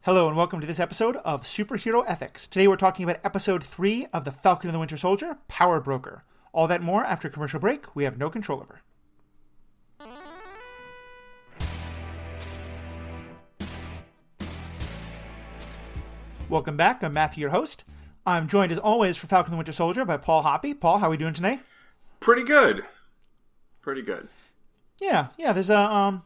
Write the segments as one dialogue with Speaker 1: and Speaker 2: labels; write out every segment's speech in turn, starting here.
Speaker 1: Hello and welcome to this episode of Superhero Ethics. Today we're talking about episode 3 of the Falcon and the Winter Soldier, Power Broker. All that and more after a commercial break we have no control over. Welcome back. I'm Matthew, your host. I'm joined as always for Falcon and the Winter Soldier by Paul Hoppy. Paul, how are we doing today?
Speaker 2: Pretty good. Pretty good.
Speaker 1: Yeah, there's a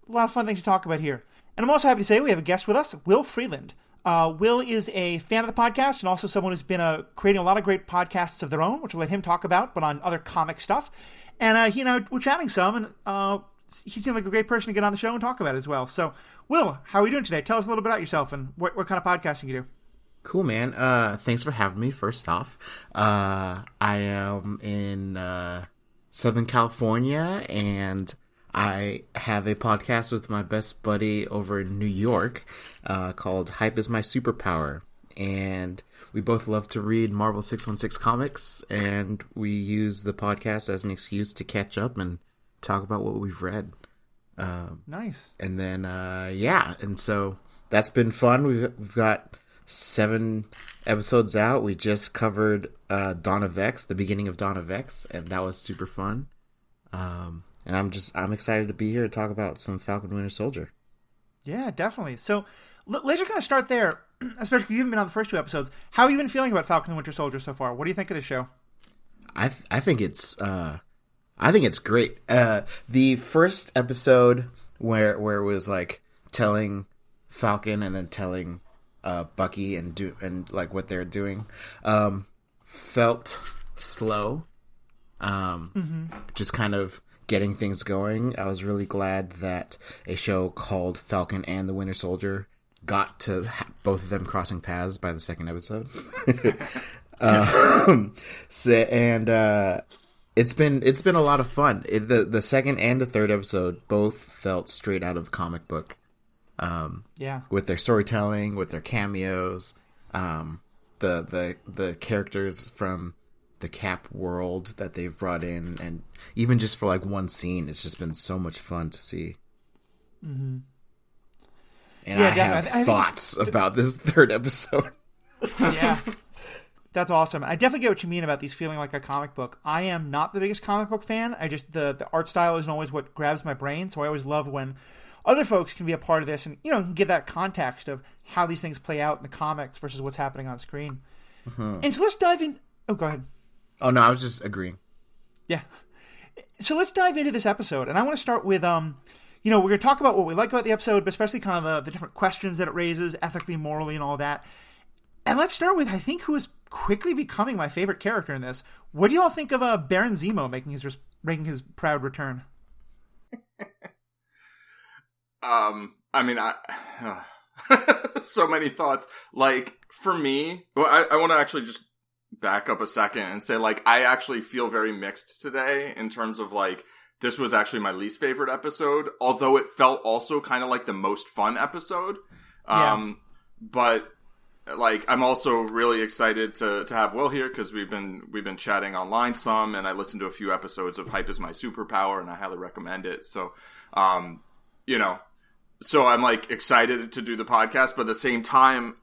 Speaker 1: lot of fun things to talk about here. And I'm also happy to say we have a guest with us, Will Freeland. Will is a fan of the podcast and also someone who's been creating a lot of great podcasts of their own, which we'll let him talk about, but on other comic stuff. And he and I were chatting some, and he seemed like a great person to get on the show and talk about it as well. So, Will, how are we doing today? Tell us a little bit about yourself and what kind of podcasting you do.
Speaker 3: Cool, man. Thanks for having me, first off. I am in Southern California, and I have a podcast with my best buddy over in New York called Hype is My Superpower. And we both love to read Marvel 616 comics, and we use the podcast as an excuse to catch up and talk about what we've read.
Speaker 1: Nice.
Speaker 3: And then, and so that's been fun. We've got 7 episodes out. We just covered Dawn of X, the beginning of Dawn of X, and that was super fun. And I'm excited to be here to talk about some Falcon Winter Soldier.
Speaker 1: Yeah, definitely. So let's just kind of start there, especially because you haven't been on the first 2 episodes. How have you been feeling about Falcon and Winter Soldier so far? What do you think of the show?
Speaker 3: I think it's great. The first episode where it was like telling Falcon and then telling Bucky and like what they're doing felt slow. Just kind of getting things going. I was really glad that a show called Falcon and the Winter Soldier got to both of them crossing paths by the second episode. It's been a lot of fun. The second and the third episode both felt straight out of comic book. With their storytelling, with their cameos, the characters from the Cap world that they've brought in, and even just for like one scene, it's just been so much fun to see.
Speaker 1: Mm-hmm.
Speaker 3: And I have thoughts about this third episode.
Speaker 1: Yeah, that's awesome. I definitely get what you mean about these feeling like a comic book. I am not the biggest comic book fan. I just the art style isn't always what grabs my brain, so I always love when other folks can be a part of this and, can give that context of how these things play out in the comics versus what's happening on screen. Mm-hmm. And so let's dive in. Oh, go ahead.
Speaker 3: Oh, no, I was just agreeing.
Speaker 1: Yeah. So let's dive into this episode. And I want to start with, we're going to talk about what we like about the episode, but especially kind of the different questions that it raises, ethically, morally, and all that. And let's start with, I think, who is quickly becoming my favorite character in this. What do you all think of Baron Zemo making his proud return?
Speaker 2: So many thoughts. Like, for me, I want to actually just back up a second and say, like, I actually feel very mixed today in terms of, like, this was actually my least favorite episode, although it felt also kind of like the most fun episode.
Speaker 1: Yeah.
Speaker 2: But, like, I'm also really excited to have Will here because we've been chatting online some, and I listened to a few episodes of Hype is My Superpower, and I highly recommend it. So, so I'm, like, excited to do the podcast, but at the same time,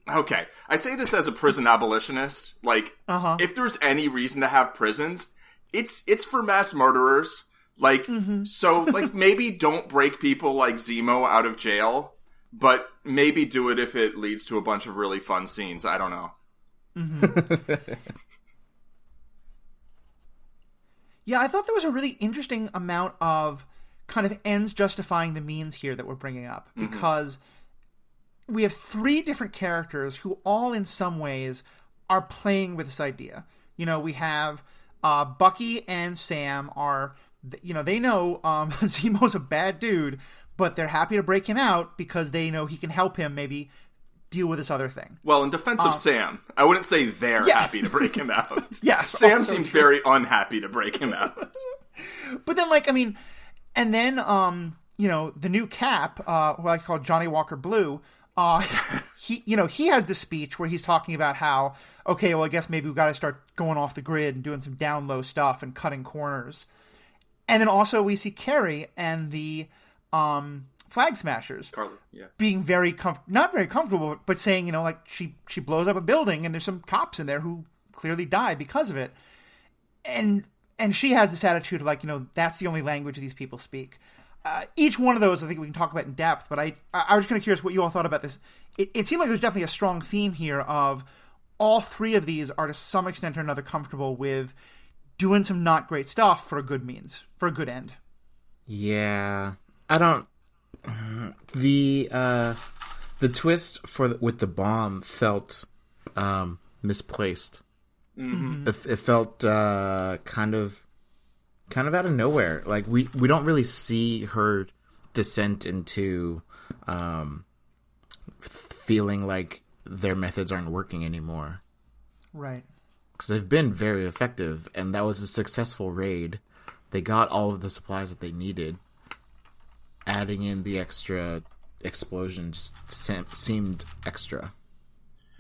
Speaker 2: okay. I say this as a prison abolitionist. Like, if there's any reason to have prisons, it's for mass murderers. Like, so, like, maybe don't break people like Zemo out of jail, but maybe do it if it leads to a bunch of really fun scenes. I don't know.
Speaker 1: Mm-hmm. Yeah, I thought there was a really interesting amount of kind of ends justifying the means here that we're bringing up. Because we have 3 different characters who all in some ways are playing with this idea. We have Bucky and Sam are, they know Zemo's a bad dude, but they're happy to break him out because they know he can help him maybe deal with this other thing.
Speaker 2: Well, in defense of Sam, I wouldn't say they're happy to break him out.
Speaker 1: Yeah,
Speaker 2: Sam seemed very unhappy to break him out.
Speaker 1: But then, and then, the new Cap, who I like to call Johnny Walker Blue, he has this speech where he's talking about how, okay, well, I guess maybe we've got to start going off the grid and doing some down low stuff and cutting corners. And then also we see Carrie and the flag smashers.
Speaker 2: Carly, yeah.
Speaker 1: Being not very comfortable, but saying, like she blows up a building and there's some cops in there who clearly die because of it. And she has this attitude of like, that's the only language these people speak. Each one of those I think we can talk about in depth, but I was kind of curious what you all thought about this. It seemed like there's definitely a strong theme here of all three of these are to some extent or another comfortable with doing some not great stuff for a good means, for a good end.
Speaker 3: Yeah. I don't... The twist with the bomb felt misplaced. Mm-hmm. It felt kind of out of nowhere. Like we don't really see her descent into feeling like their methods aren't working anymore.
Speaker 1: Right.
Speaker 3: Because they've been very effective, and that was a successful raid. They got all of the supplies that they needed. Adding in the extra explosion just seemed extra.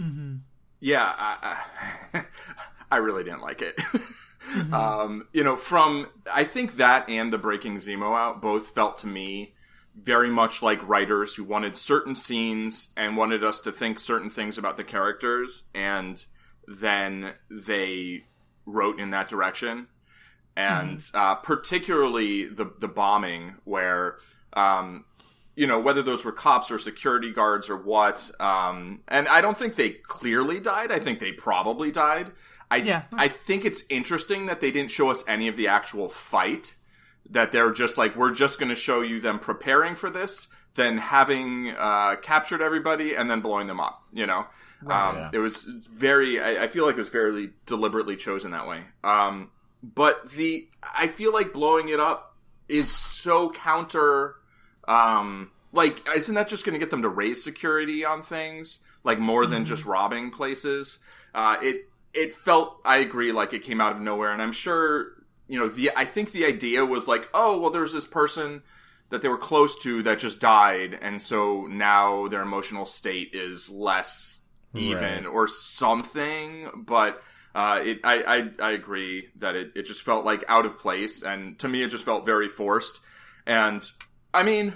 Speaker 1: Mm-hmm.
Speaker 2: Yeah, I really didn't like it.
Speaker 1: Mm-hmm.
Speaker 2: I think that and the breaking Zemo out both felt to me very much like writers who wanted certain scenes and wanted us to think certain things about the characters, and then they wrote in that direction. And particularly the bombing where, whether those were cops or security guards or what, and I don't think they clearly died. I think they probably died. I think it's interesting that they didn't show us any of the actual fight. That they're just like, we're just going to show you them preparing for this, then having captured everybody, and then blowing them up, Right, yeah. It was very, I feel like it was very deliberately chosen that way. But I feel like blowing it up is so counter, isn't that just going to get them to raise security on things? Like, more than just robbing places? It felt, I agree, like it came out of nowhere, and I'm sure... I think the idea was like, oh, well, there's this person that they were close to that just died, and so now their emotional state is less even or something. But I agree that it just felt like out of place, and to me it just felt very forced. And I mean,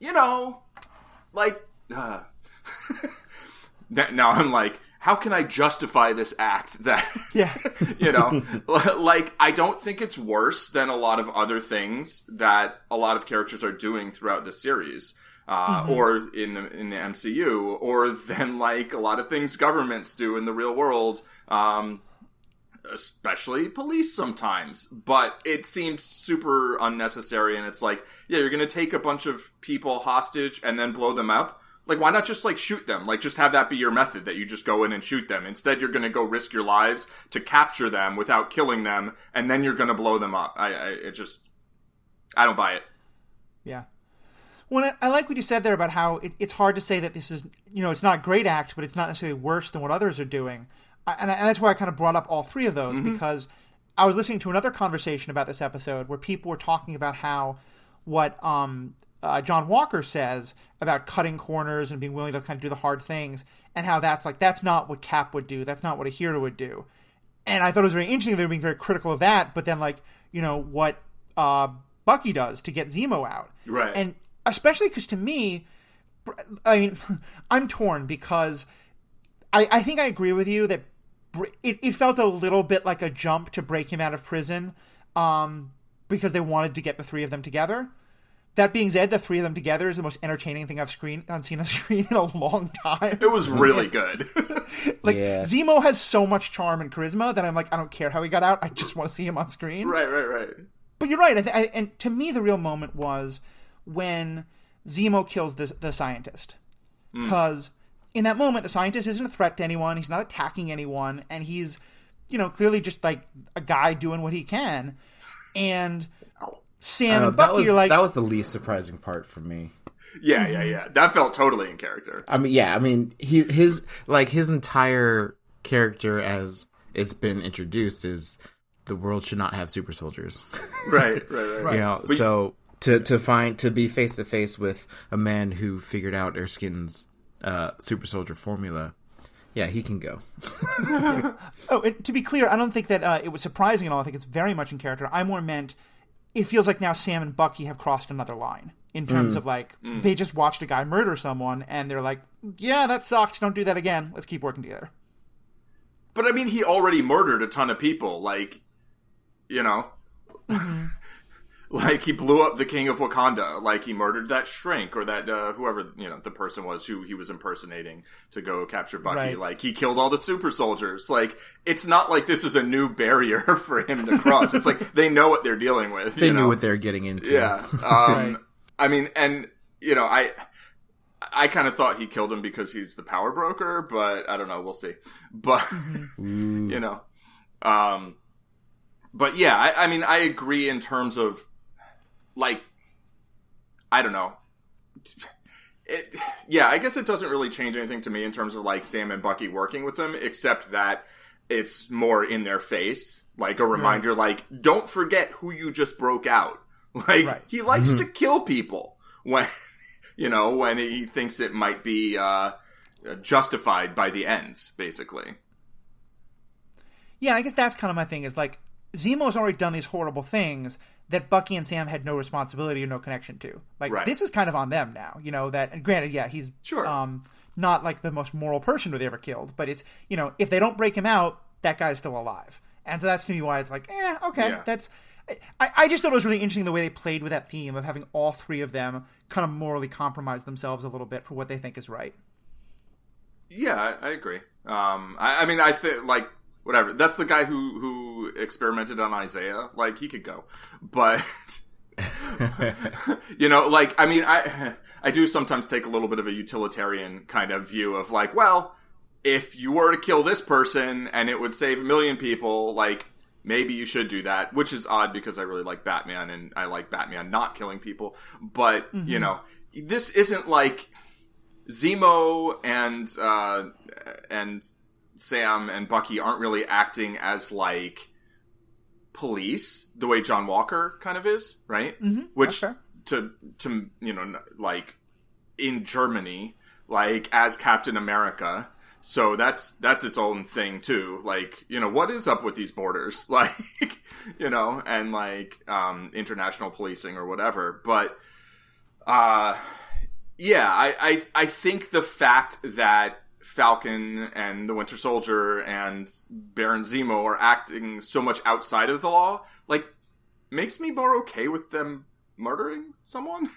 Speaker 2: now I'm like, how can I justify this act that, I don't think it's worse than a lot of other things that a lot of characters are doing throughout the series, or in the MCU, or than like a lot of things governments do in the real world, especially police sometimes. But it seemed super unnecessary, and it's like, yeah, you're going to take a bunch of people hostage and then blow them up. Like, why not just, shoot them? Just have that be your method, that you just go in and shoot them. Instead, you're going to go risk your lives to capture them without killing them, and then you're going to blow them up. I don't buy it.
Speaker 1: Yeah. Well, I like what you said there about how it's hard to say that this is, it's not a great act, but it's not necessarily worse than what others are doing. And that's why I kind of brought up all three of those, because I was listening to another conversation about this episode where people were talking about how what John Walker says about cutting corners and being willing to kind of do the hard things, and how that's not what Cap would do. That's not what a hero would do. And I thought it was very interesting they were being very critical of that, but then what Bucky does to get Zemo out.
Speaker 2: Right.
Speaker 1: And especially because to me, I mean, I'm torn because I think I agree with you that it felt a little bit like a jump to break him out of prison because they wanted to get the three of them together. That being said, the three of them together is the most entertaining thing I've seen on screen in a long time.
Speaker 2: It was really good.
Speaker 1: Zemo has so much charm and charisma that I'm like, I don't care how he got out. I just want to see him on screen.
Speaker 2: Right.
Speaker 1: But you're right. And to me, the real moment was when Zemo kills the scientist. Because in that moment, the scientist isn't a threat to anyone. He's not attacking anyone. And he's, clearly just like a guy doing what he can. And... Sam and Bucky are like...
Speaker 3: That was the least surprising part for me.
Speaker 2: Yeah. That felt totally in character.
Speaker 3: His entire character as it's been introduced is the world should not have super soldiers.
Speaker 2: Right.
Speaker 3: So to be face to face with a man who figured out Erskine's super soldier formula, yeah, he can go.
Speaker 1: And to be clear, I don't think that it was surprising at all. I think it's very much in character. I more meant... It feels like now Sam and Bucky have crossed another line. in terms of like they just watched a guy murder someone and they're like, yeah, that sucked. Don't do that again. Let's keep working together.
Speaker 2: But I mean, he already murdered a ton of people. Like, you know, like he blew up the king of Wakanda. Like he murdered that shrink or that whoever, you know, the person was who he was impersonating to go capture Bucky.
Speaker 1: Right.
Speaker 2: Like he killed all the super soldiers. Like it's not like this is a new barrier for him to cross. It's like they know what they're dealing with.
Speaker 3: They knew what they're getting into.
Speaker 2: Yeah.
Speaker 1: Right.
Speaker 2: I mean, and you know, I kind of thought he killed him because he's the power broker, but I don't know. We'll see. But you know, but yeah, I mean, I agree in terms of like, I don't know. Yeah, I guess it doesn't really change anything to me in terms of like Sam and Bucky working with them, except that it's more in their face, like a reminder, like don't forget who you just broke out. Like he likes to kill people when. You know, when he thinks it might be justified by the ends, basically.
Speaker 1: Yeah, I guess that's kind of my thing, is like, Zemo's already done these horrible things that Bucky and Sam had no responsibility or no connection to. Like, this is kind of on them now, you know, that, and granted, yeah, he's not like the most moral person who they ever killed, but it's, you know, if they don't break him out, that guy's still alive. And so that's to me why it's like, that's... I just thought it was really interesting the way they played with that theme of having all three of them kind of morally compromise themselves a little bit for what they think is right.
Speaker 2: Yeah, I agree. I mean, I think, like, whatever. That's the guy who experimented on Isaiah. Like, he could go. But, you know, like, I mean, I do sometimes take a little bit of a utilitarian kind of view of, like, well, if you were to kill this person and it would save 1 million people, like, maybe you should do that, which is odd because I really like Batman and I like Batman not killing people. But, you know, this isn't like Zemo and Sam and Bucky aren't really acting as like police the way John Walker kind of is, right? Which to you know, like in Germany, like as Captain America. So that's its own thing too. Like, you know, what is up with these borders? Like, you know, and like, international policing or whatever. But, yeah, I think the fact that Falcon and the Winter Soldier and Baron Zemo are acting so much outside of the law, like, makes me more okay with them murdering someone.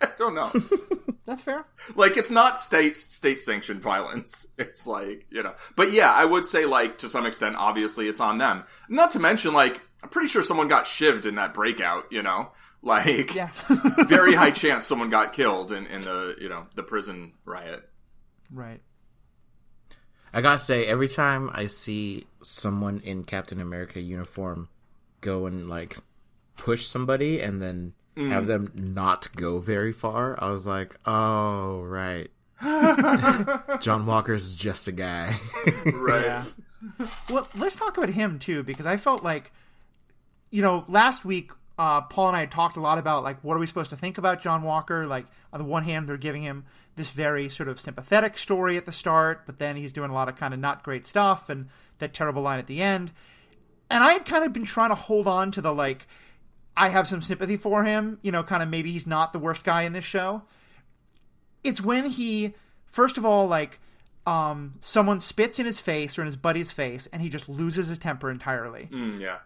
Speaker 2: I don't know.
Speaker 1: That's fair.
Speaker 2: Like, it's not state-sanctioned violence. It's like, you know. But yeah, I would say, like, to some extent, obviously, it's on them. Not to mention, like, I'm pretty sure someone got shivved in that breakout, you know? Like, very high chance someone got killed in the, you know, the prison riot.
Speaker 1: Right.
Speaker 3: I gotta say, every time I see someone in Captain America uniform go and, like, push somebody and then have them not go very far, I was like, oh, right. John Walker's just a guy.
Speaker 2: Right.
Speaker 1: Yeah. Well, let's talk about him, too, because I felt like, you know, last week, Paul and I had talked a lot about, like, what are we supposed to think about John Walker? Like, on the one hand, they're giving him this very sort of sympathetic story at the start, but then he's doing a lot of kind of not great stuff and that terrible line at the end. And I had kind of been trying to hold on to the, like, I have some sympathy for him, you know, kind of maybe he's not the worst guy in this show. It's when he, first of all, like, someone spits in his face or in his buddy's face and he just loses his temper entirely.
Speaker 2: Yeah.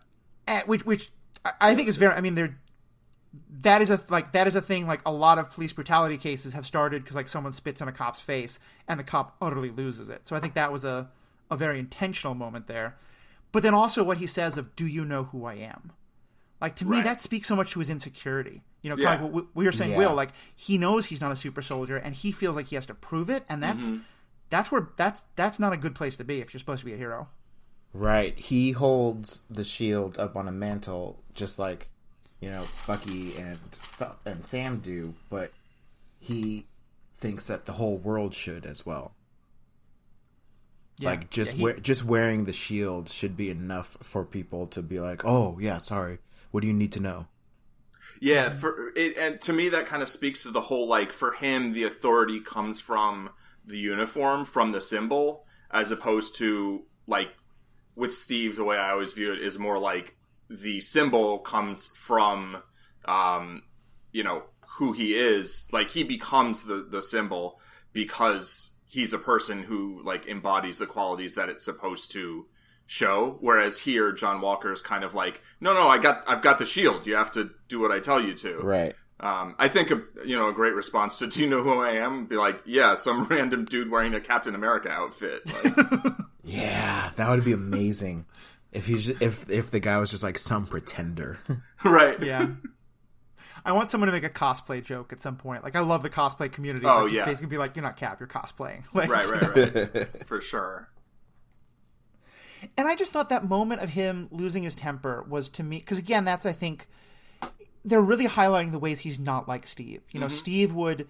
Speaker 1: Which I think is very, I mean, that is a thing, like, a lot of police brutality cases have started because, like, someone spits on a cop's face and the cop utterly loses it. So I think that was a very intentional moment there. But then also what he says of, do you know who I am? Like, to me, that speaks so much to his insecurity. You know, kind of what we were saying, Will, like, he knows he's not a super soldier, and he feels like he has to prove it, and that's not a good place to be if you're supposed to be a hero.
Speaker 3: Right. He holds the shield up on a mantle, just like, you know, Bucky and Sam do, but he thinks that the whole world should as well. Yeah. Like, just wearing the shield should be enough for people to be like, oh, yeah, sorry. What do you need to know?
Speaker 2: Yeah, and to me that kind of speaks to the whole, like, for him, the authority comes from the uniform, from the symbol, as opposed to, like, with Steve, the way I always view it is more like the symbol comes from, you know, who he is, like, he becomes the symbol because he's a person who, like, embodies the qualities that it's supposed to show. Whereas here, John Walker is kind of like, no, I've got the shield. You have to do what I tell you to.
Speaker 3: Right.
Speaker 2: I think a great response to "Do you know who I am?" would be like, yeah, some random dude wearing a Captain America outfit. Like,
Speaker 3: yeah, that would be amazing if if the guy was just like some pretender.
Speaker 2: Right.
Speaker 1: Yeah. I want someone to make a cosplay joke at some point. Like, I love the cosplay community.
Speaker 2: Oh,
Speaker 1: yeah. Basically be like, you're not Cap, you're cosplaying. Like,
Speaker 2: right. For sure.
Speaker 1: And I just thought that moment of him losing his temper was, to me, because again, that's, I think, they're really highlighting the ways he's not like Steve. You know, Steve would,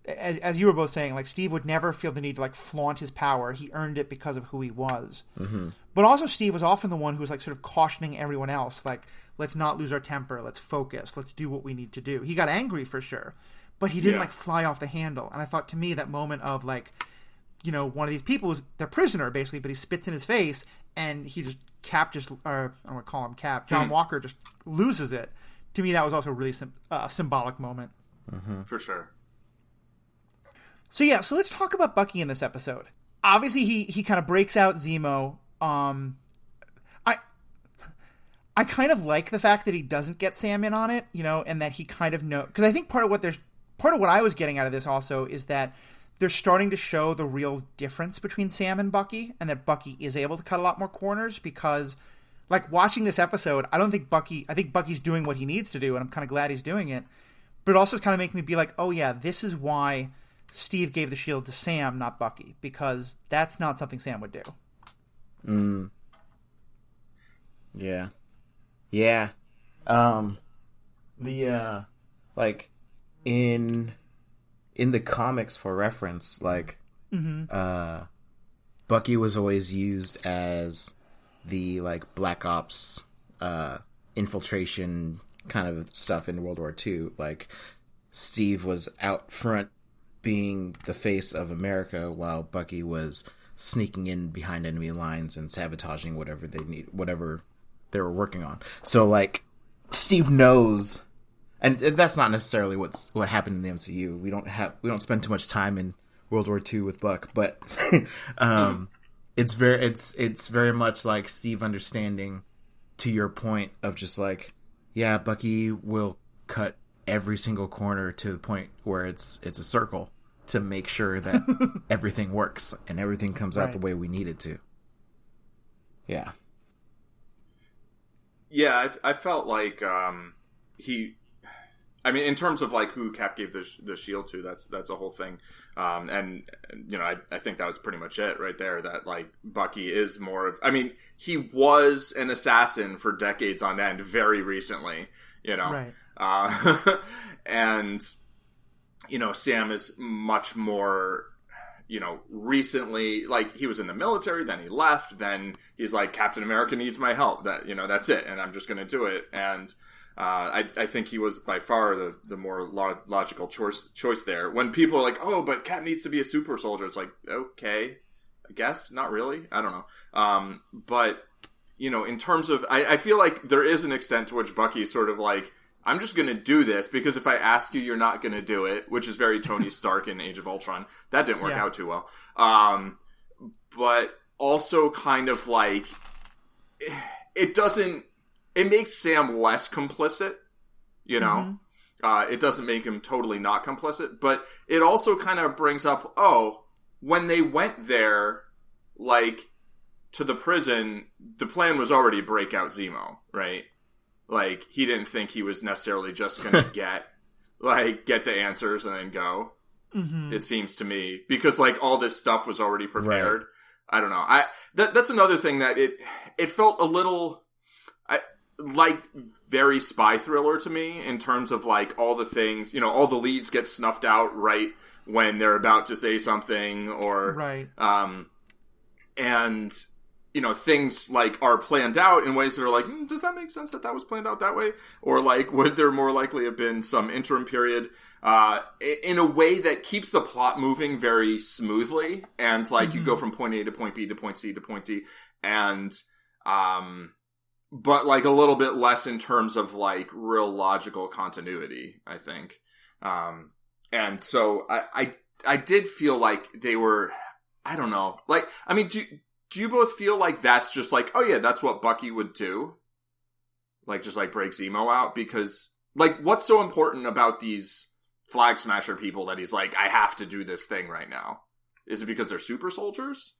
Speaker 1: as you were both saying, like, Steve would never feel the need to, like, flaunt his power. He earned it because of who he was. Mm-hmm. But also Steve was often the one who was, like, sort of cautioning everyone else, like, let's not lose our temper, let's focus, let's do what we need to do. He got angry for sure, but he didn't, like, fly off the handle. And I thought, to me, that moment of, like, you know, one of these people is their prisoner, basically, but he spits in his face, and he just, I don't want to call him Cap, John Walker just loses it. To me, that was also a really symbolic moment.
Speaker 2: Mm-hmm. For sure.
Speaker 1: So let's talk about Bucky in this episode. Obviously, he kind of breaks out Zemo. I kind of like the fact that he doesn't get Sam in on it, you know, and that he kind of knows, because I think part of what I was getting out of this also is that they're starting to show the real difference between Sam and Bucky, and that Bucky is able to cut a lot more corners because, like, watching this episode, I think Bucky's doing what he needs to do, and I'm kind of glad he's doing it. But it also is kind of making me be like, oh yeah, this is why Steve gave the shield to Sam, not Bucky, because that's not something Sam would do.
Speaker 3: Yeah. Yeah. Like, in the comics, for reference, like, Bucky was always used as the, like, Black Ops infiltration kind of stuff in World War II. Like, Steve was out front being the face of America while Bucky was sneaking in behind enemy lines and sabotaging whatever they were working on. So, like, Steve knows, and that's not necessarily what happened in the MCU. We don't spend too much time in World War II with Buck, but it's very much like Steve understanding, to your point of just like, yeah, Bucky will cut every single corner to the point where it's a circle to make sure that everything works and everything comes out the way we need it to. Yeah.
Speaker 2: Yeah, I felt like in terms of like who Cap gave the shield to, that's a whole thing. And you know, I think that was pretty much it right there. That like Bucky is more of, he was an assassin for decades on end, very recently, you know,
Speaker 1: right.
Speaker 2: And you know, Sam is much more, you know, recently, like, he was in the military, then he left, then he's like, Captain America needs my help, that, you know, that's it, and I'm just going to do it. And I think he was by far the more logical choice there. When people are like, oh, but Cap needs to be a super soldier, it's like, okay, I guess, not really, I don't know. But, you know, in terms of, I feel like there is an extent to which Bucky's sort of like, I'm just going to do this because if I ask you, you're not going to do it, which is very Tony Stark in Age of Ultron. That didn't work out too well. But also kind of like, it makes Sam less complicit, you know? It doesn't make him totally not complicit, but it also kind of brings up, when they went there, like, to the prison, the plan was already break out Zemo, right? Like, he didn't think he was necessarily just going to get the answers and then go. Mm-hmm. It seems to me. Because, like, all this stuff was already prepared. Right. I don't know. That's another thing that it felt a little, like, very spy thriller to me in terms of, like, all the things, you know, all the leads get snuffed out right when they're about to say something or...
Speaker 1: Right.
Speaker 2: And... you know, things like are planned out in ways that are like, does that make sense that was planned out that way? Or like, would there more likely have been some interim period in a way that keeps the plot moving very smoothly? And like, you go from point A to point B to point C to point D, and but like a little bit less in terms of like real logical continuity, I think. And so I did feel like they were, I don't know. Like, I mean, do you both feel like that's just like, oh yeah, that's what Bucky would do? Like, just like break Zemo out? Because, like, what's so important about these Flag Smasher people that he's like, I have to do this thing right now? Is it because they're super soldiers?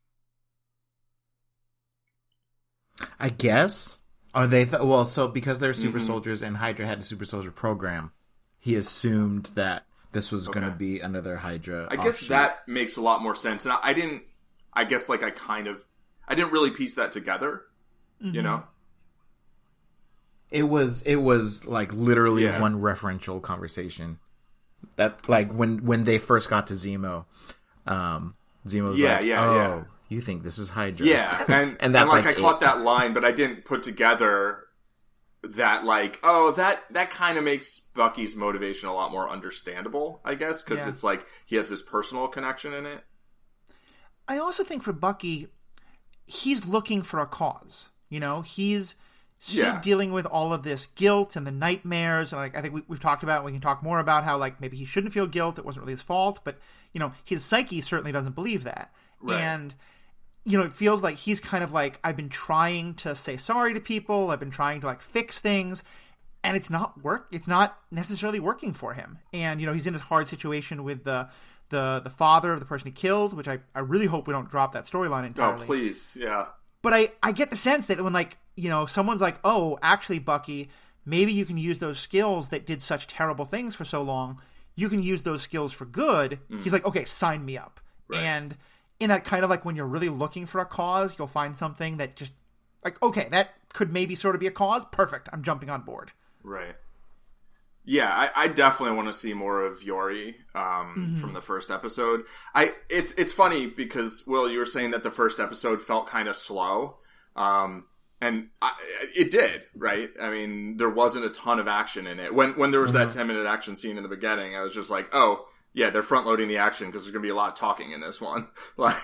Speaker 3: I guess. Are they? Well, so because they're super soldiers and Hydra had a super soldier program, he assumed that this was going to be another Hydra.
Speaker 2: I guess that makes a lot more sense. And I didn't really piece that together, you know?
Speaker 3: It was like literally one referential conversation. That, like, when they first got to Zemo, Zemo's like, you think this is Hydra?
Speaker 2: Yeah, and that's like I caught that line, but I didn't put together that, like, that kind of makes Bucky's motivation a lot more understandable, I guess, because it's like he has this personal connection in it.
Speaker 1: I also think for Bucky, he's looking for a cause. You know, he's dealing with all of this guilt and the nightmares. And, like, I think we've talked about, and we can talk more about how, like, maybe he shouldn't feel guilt. It wasn't really his fault. But, you know, his psyche certainly doesn't believe that. Right. And, you know, it feels like he's kind of like, I've been trying to say sorry to people. I've been trying to, like, fix things. And it's not necessarily working for him. And, you know, he's in this hard situation with the father of the person he killed, which I really hope we don't drop that storyline entirely.
Speaker 2: Oh, please, yeah.
Speaker 1: But I get the sense that when, like, you know, someone's like, oh, actually, Bucky, maybe you can use those skills that did such terrible things for so long. You can use those skills for good. He's like, okay, sign me up. Right. And in that kind of, like, when you're really looking for a cause, you'll find something that just, like, okay, that could maybe sort of be a cause. Perfect. I'm jumping on board.
Speaker 2: Right. Yeah, I definitely want to see more of Yori from the first episode. It's funny because, Will, you were saying that the first episode felt kind of slow. And it did, right? I mean, there wasn't a ton of action in it. When there was that 10-minute action scene in the beginning, I was just like, oh, yeah, they're front-loading the action because there's going to be a lot of talking in this one. Like,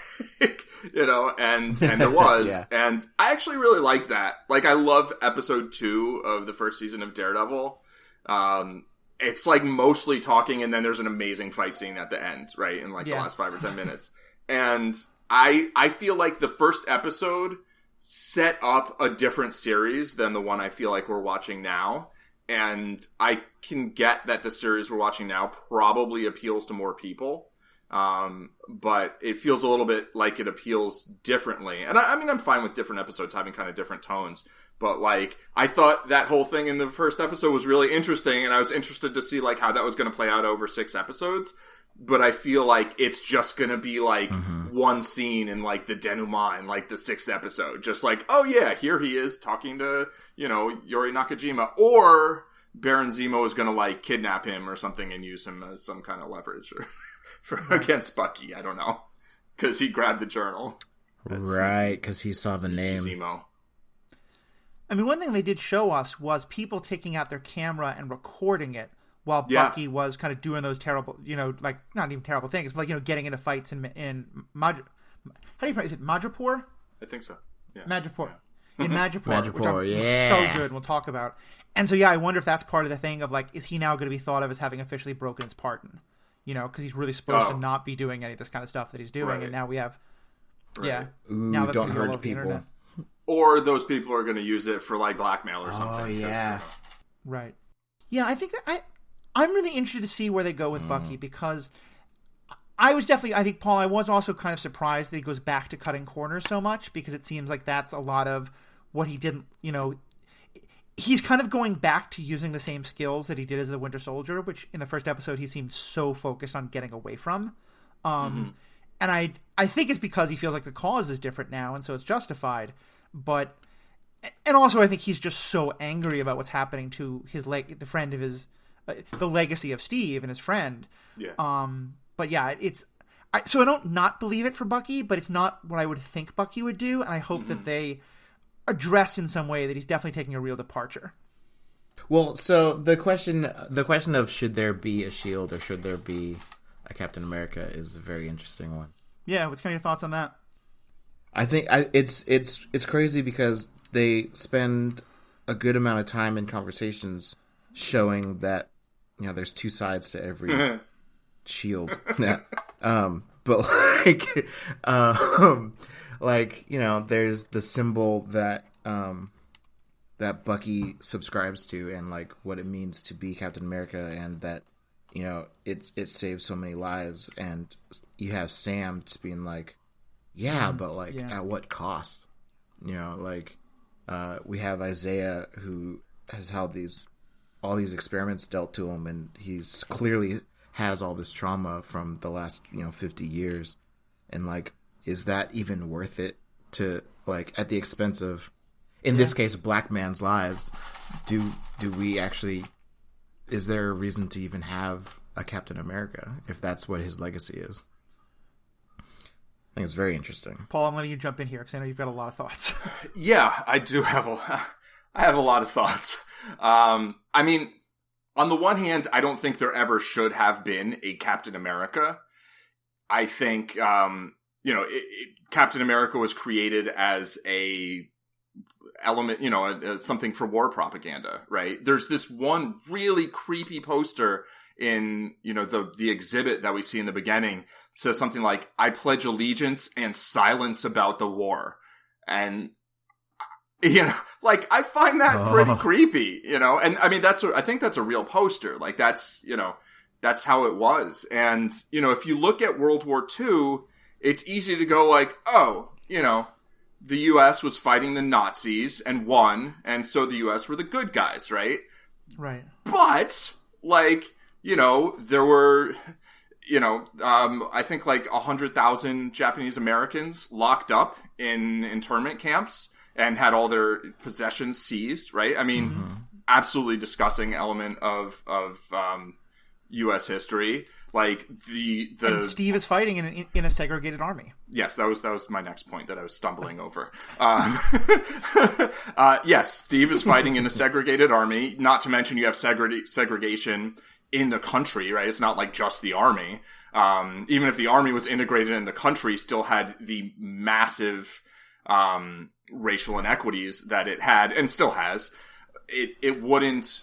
Speaker 2: you know, and there was.
Speaker 3: Yeah.
Speaker 2: And I actually really liked that. Like, I love episode 2 of the first season of Daredevil. It's like mostly talking, and then there's an amazing fight scene at the end, right? In like the last 5 or 10 minutes. And I feel like the first episode set up a different series than the one I feel like we're watching now. And I can get that the series we're watching now probably appeals to more people. But it feels a little bit like it appeals differently. And I mean, I'm fine with different episodes having kind of different tones. But, like, I thought that whole thing in the first episode was really interesting. And I was interested to see, like, how that was going to play out over 6 episodes. But I feel like it's just going to be, like, one scene in, like, the denouement in, like, the 6th episode. Just like, oh, yeah, here he is talking to, you know, Yori Nakajima. Or Baron Zemo is going to, like, kidnap him or something and use him as some kind of leverage against Bucky. I don't know. Because he grabbed the journal.
Speaker 3: Right, because he saw the name.
Speaker 2: Zemo.
Speaker 1: I mean, one thing they did show us was people taking out their camera and recording it while Bucky was kind of doing those terrible, you know, like, not even terrible things, but, like, you know, getting into fights in how do you pronounce it? Madripoor?
Speaker 2: I think so. Yeah.
Speaker 1: Madripoor. In Madripoor, which
Speaker 3: yeah.
Speaker 1: so good, we'll talk about. And so, yeah, I wonder if that's part of the thing of, like, is he now going to be thought of as having officially broken his pardon? You know, because he's really supposed to not be doing any of this kind of stuff that he's doing, and now we have,
Speaker 3: Ooh,
Speaker 1: now that's
Speaker 3: don't
Speaker 1: all
Speaker 3: hurt
Speaker 1: over the
Speaker 3: people.
Speaker 1: internet.
Speaker 2: Or those people are going to use it for, like, blackmail or something.
Speaker 3: Oh, yeah.
Speaker 1: Right. Yeah, I think that I'm really interested to see where they go with Bucky, because I think, Paul, I was also kind of surprised that he goes back to cutting corners so much, because it seems like that's a lot of what he didn't, you know, he's kind of going back to using the same skills that he did as the Winter Soldier, which in the first episode he seemed so focused on getting away from. And I think it's because he feels like the cause is different now, and so it's justified. But, and also I think he's just so angry about what's happening to his the friend of his, the legacy of Steve and his friend.
Speaker 2: Yeah.
Speaker 1: But yeah, so I don't not believe it for Bucky, but it's not what I would think Bucky would do, and I hope that they address in some way that he's definitely taking a real departure.
Speaker 3: Well, so the question of should there be a Shield or should there be a Captain America is a very interesting one.
Speaker 1: Yeah, what's kind of your thoughts on that?
Speaker 3: I think it's crazy because they spend a good amount of time in conversations showing that there's two sides to every shield. Yeah. But there's the symbol that that Bucky subscribes to, and like what it means to be Captain America, and that it saves so many lives, and you have Sam just being like, at what cost? We have Isaiah, who has held all these experiments dealt to him, and he's clearly has all this trauma from the last 50 years, and like, is that even worth it to, like, at the expense of, in this case, a black man's lives? Do we actually, is there a reason to even have a Captain America if that's what his legacy is? I think it's very interesting.
Speaker 1: Paul, I'm letting you jump in here because I know you've got a lot of thoughts.
Speaker 2: Yeah, I do have I have a lot of thoughts. I mean, on the one hand, I don't think there ever should have been a Captain America. I think, Captain America was created as a element, something for war propaganda, right? There's this one really creepy poster in, the exhibit that we see in the beginning. It says something like, "I pledge allegiance and silence about the war." And I find that pretty creepy, and I mean, I think that's a real poster. Like, that's how it was. And, if you look at World War II, it's easy to go like, oh, the U.S. was fighting the Nazis and won, and so the U.S. were the good guys, right?
Speaker 1: Right.
Speaker 2: But, there were, I think like 100,000 Japanese Americans locked up in internment camps and had all their possessions seized, right? I mean, absolutely disgusting element of U.S. history. Like
Speaker 1: and Steve is fighting in a segregated army.
Speaker 2: Yes, that was my next point that I was stumbling over. Yes, Steve is fighting in a segregated army. Not to mention you have segregation in the country, right? It's not like just the army. Even if the army was integrated in the country, still had the massive racial inequities that it had and still has. It wouldn't,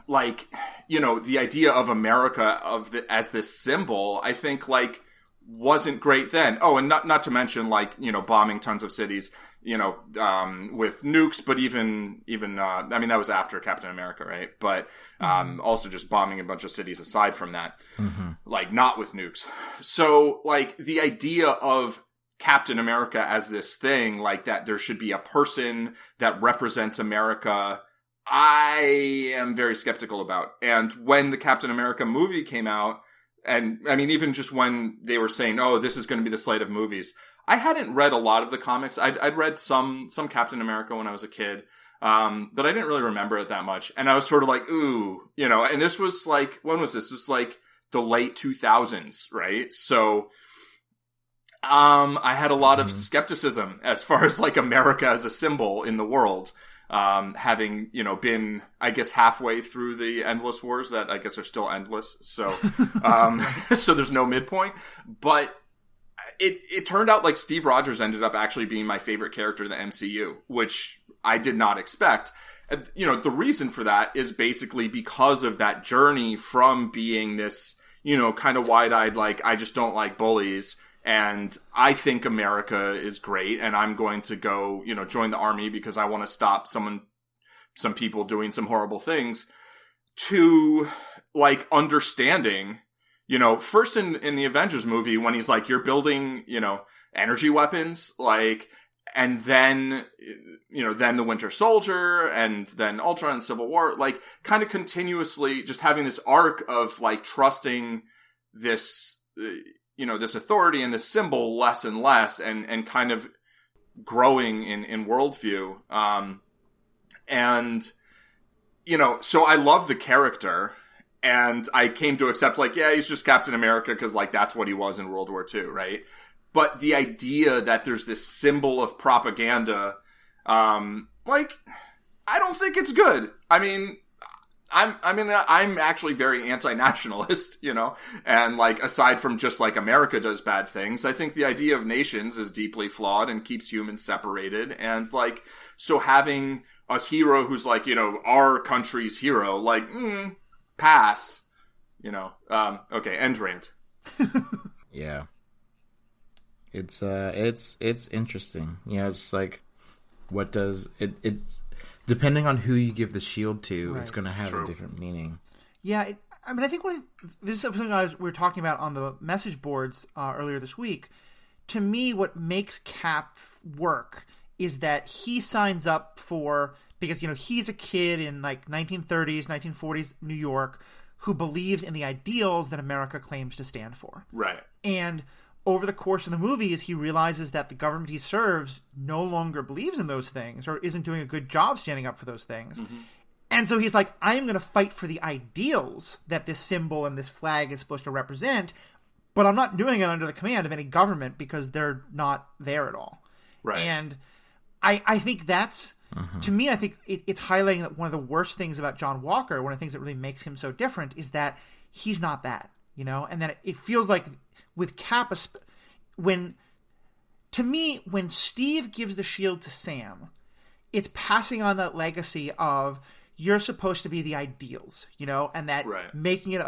Speaker 2: like, the idea of America as this symbol, I think, like, wasn't great then. Oh, and not to mention, like, bombing tons of cities, with nukes, but even I mean, that was after Captain America, right? But also just bombing a bunch of cities aside from that, like, not with nukes. So, like, the idea of Captain America as this thing, like, that there should be a person that represents America, I am very skeptical about. And when the Captain America movie came out, and I mean, even just when they were saying, oh, this is going to be the slate of movies, I hadn't read a lot of the comics. I'd read some Captain America when I was a kid, but I didn't really remember it that much. And I was sort of like, ooh, and this was like, when was this? This was like the late 2000s, right? So I had a lot of skepticism as far as, like, America as a symbol in the world. Having, been, I guess, halfway through the Endless Wars that I guess are still endless. So, so there's no midpoint. But it turned out like Steve Rogers ended up actually being my favorite character in the MCU, which I did not expect. The reason for that is basically because of that journey from being this, kind of wide-eyed, like, I just don't like bullies, and I think America is great, and I'm going to go, join the army because I want to stop some people doing some horrible things, to, like, understanding, first in the Avengers movie when he's like, you're building, energy weapons, like, and then, then the Winter Soldier, and then Ultron and Civil War, like, kind of continuously just having this arc of, like, trusting this, this authority and this symbol less and less, and kind of growing in worldview. So I love the character, and I came to accept, like, yeah, he's just Captain America because, like, that's what he was in World War II, right? But the idea that there's this symbol of propaganda, like, I don't think it's good. I mean, I'm actually very anti-nationalist, and, like, aside from just, like, America does bad things, I think the idea of nations is deeply flawed and keeps humans separated. And, like, so having a hero who's, like, our country's hero, like, pass. Okay, end rant.
Speaker 3: Yeah. It's interesting. It's like, what does it's depending on who you give the shield to, it's going to have a different meaning.
Speaker 1: Yeah, I think this is something we were talking about on the message boards earlier this week. To me, what makes Cap work is that he signs up for, because he's a kid in like 1930s, 1940s New York who believes in the ideals that America claims to stand for.
Speaker 2: Right.
Speaker 1: And over the course of the movies, he realizes that the government he serves no longer believes in those things or isn't doing a good job standing up for those things. Mm-hmm. And so he's like, I am going to fight for the ideals that this symbol and this flag is supposed to represent, but I'm not doing it under the command of any government because they're not there at all.
Speaker 2: Right.
Speaker 1: And I think that's, to me, I think it's highlighting that one of the worst things about John Walker, one of the things that really makes him so different, is that he's not that, and that it feels like with Cap, when Steve gives the shield to Sam, it's passing on that legacy of you're supposed to be the ideals, and that making it,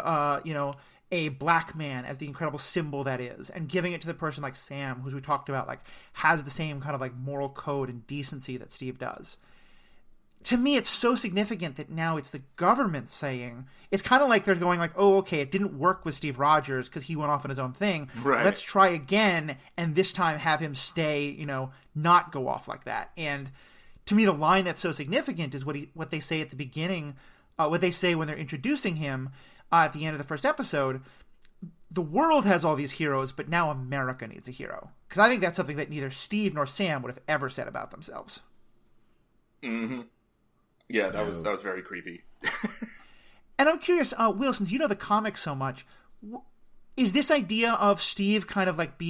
Speaker 1: a black man as the incredible symbol that is, and giving it to the person like Sam, who we talked about, like has the same kind of like moral code and decency that Steve does. To me, it's so significant that now it's the government saying, it's kind of like they're going like, oh, okay, it didn't work with Steve Rogers because he went off on his own thing.
Speaker 2: Right.
Speaker 1: Let's try again, and this time have him stay, not go off like that. And to me, the line that's so significant is what they say at the beginning, what they say when they're introducing him at the end of the first episode. The world has all these heroes, but now America needs a hero. Because I think that's something that neither Steve nor Sam would have ever said about themselves.
Speaker 2: Mm-hmm. Yeah, that was very creepy.
Speaker 1: And I'm curious, Will, since you know the comics so much, is this idea of Steve kind of like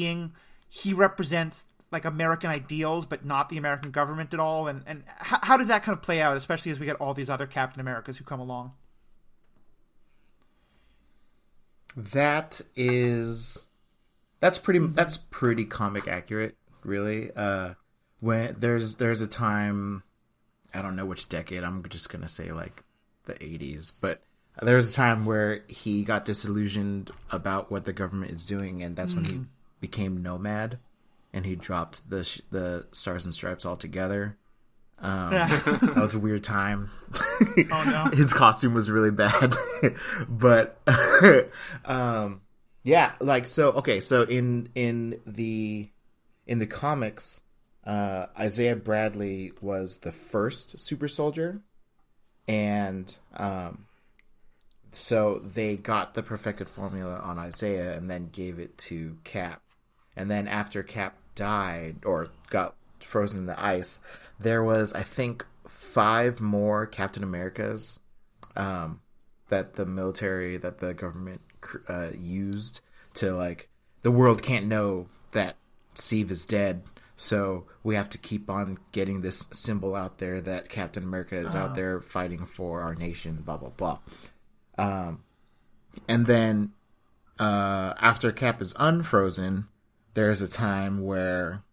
Speaker 1: he represents like American ideals, but not the American government at all? And how does that kind of play out, especially as we get all these other Captain Americas who come along?
Speaker 3: That's pretty comic accurate, really. When there's a time, I don't know which decade, I'm just gonna say like the 80s, but there was a time where he got disillusioned about what the government is doing, and that's when he became Nomad, and he dropped the Stars and Stripes altogether. That was a weird time.
Speaker 1: Oh no.
Speaker 3: His costume was really bad. But yeah, like so in the comics, Isaiah Bradley was the first super soldier, and so they got the perfected formula on Isaiah and then gave it to Cap. And then after Cap died or got frozen in the ice, there was, I think, 5 more Captain Americas that the government used to, like, the world can't know that Steve is dead, so we have to keep on getting this symbol out there that Captain America is out there fighting for our nation, blah, blah, blah. And then after Cap is unfrozen, there's a time where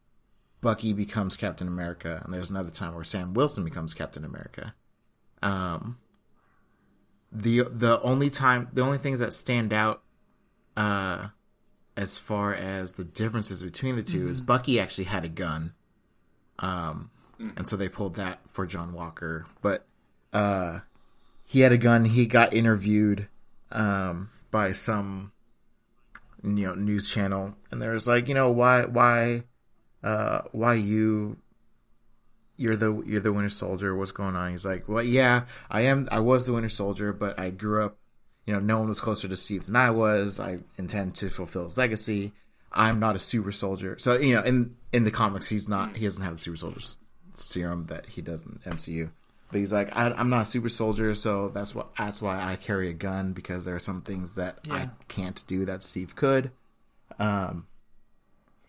Speaker 3: Bucky becomes Captain America, and there's another time where Sam Wilson becomes Captain America. The only things that stand out as far as the differences between the two is Bucky actually had a gun, and so they pulled that for John Walker. But he had a gun. He got interviewed by some news channel, and there was like, why you're the Winter Soldier, what's going on? He's like, well, yeah, I was the Winter Soldier, but I grew up, no one was closer to Steve than I was. I intend to fulfill his legacy. I'm not a super soldier. So, in the comics, he doesn't have the super soldier serum that he does in the MCU. But he's like, I'm not a super soldier, so that's why I carry a gun, because there are some things that I can't do that Steve could. And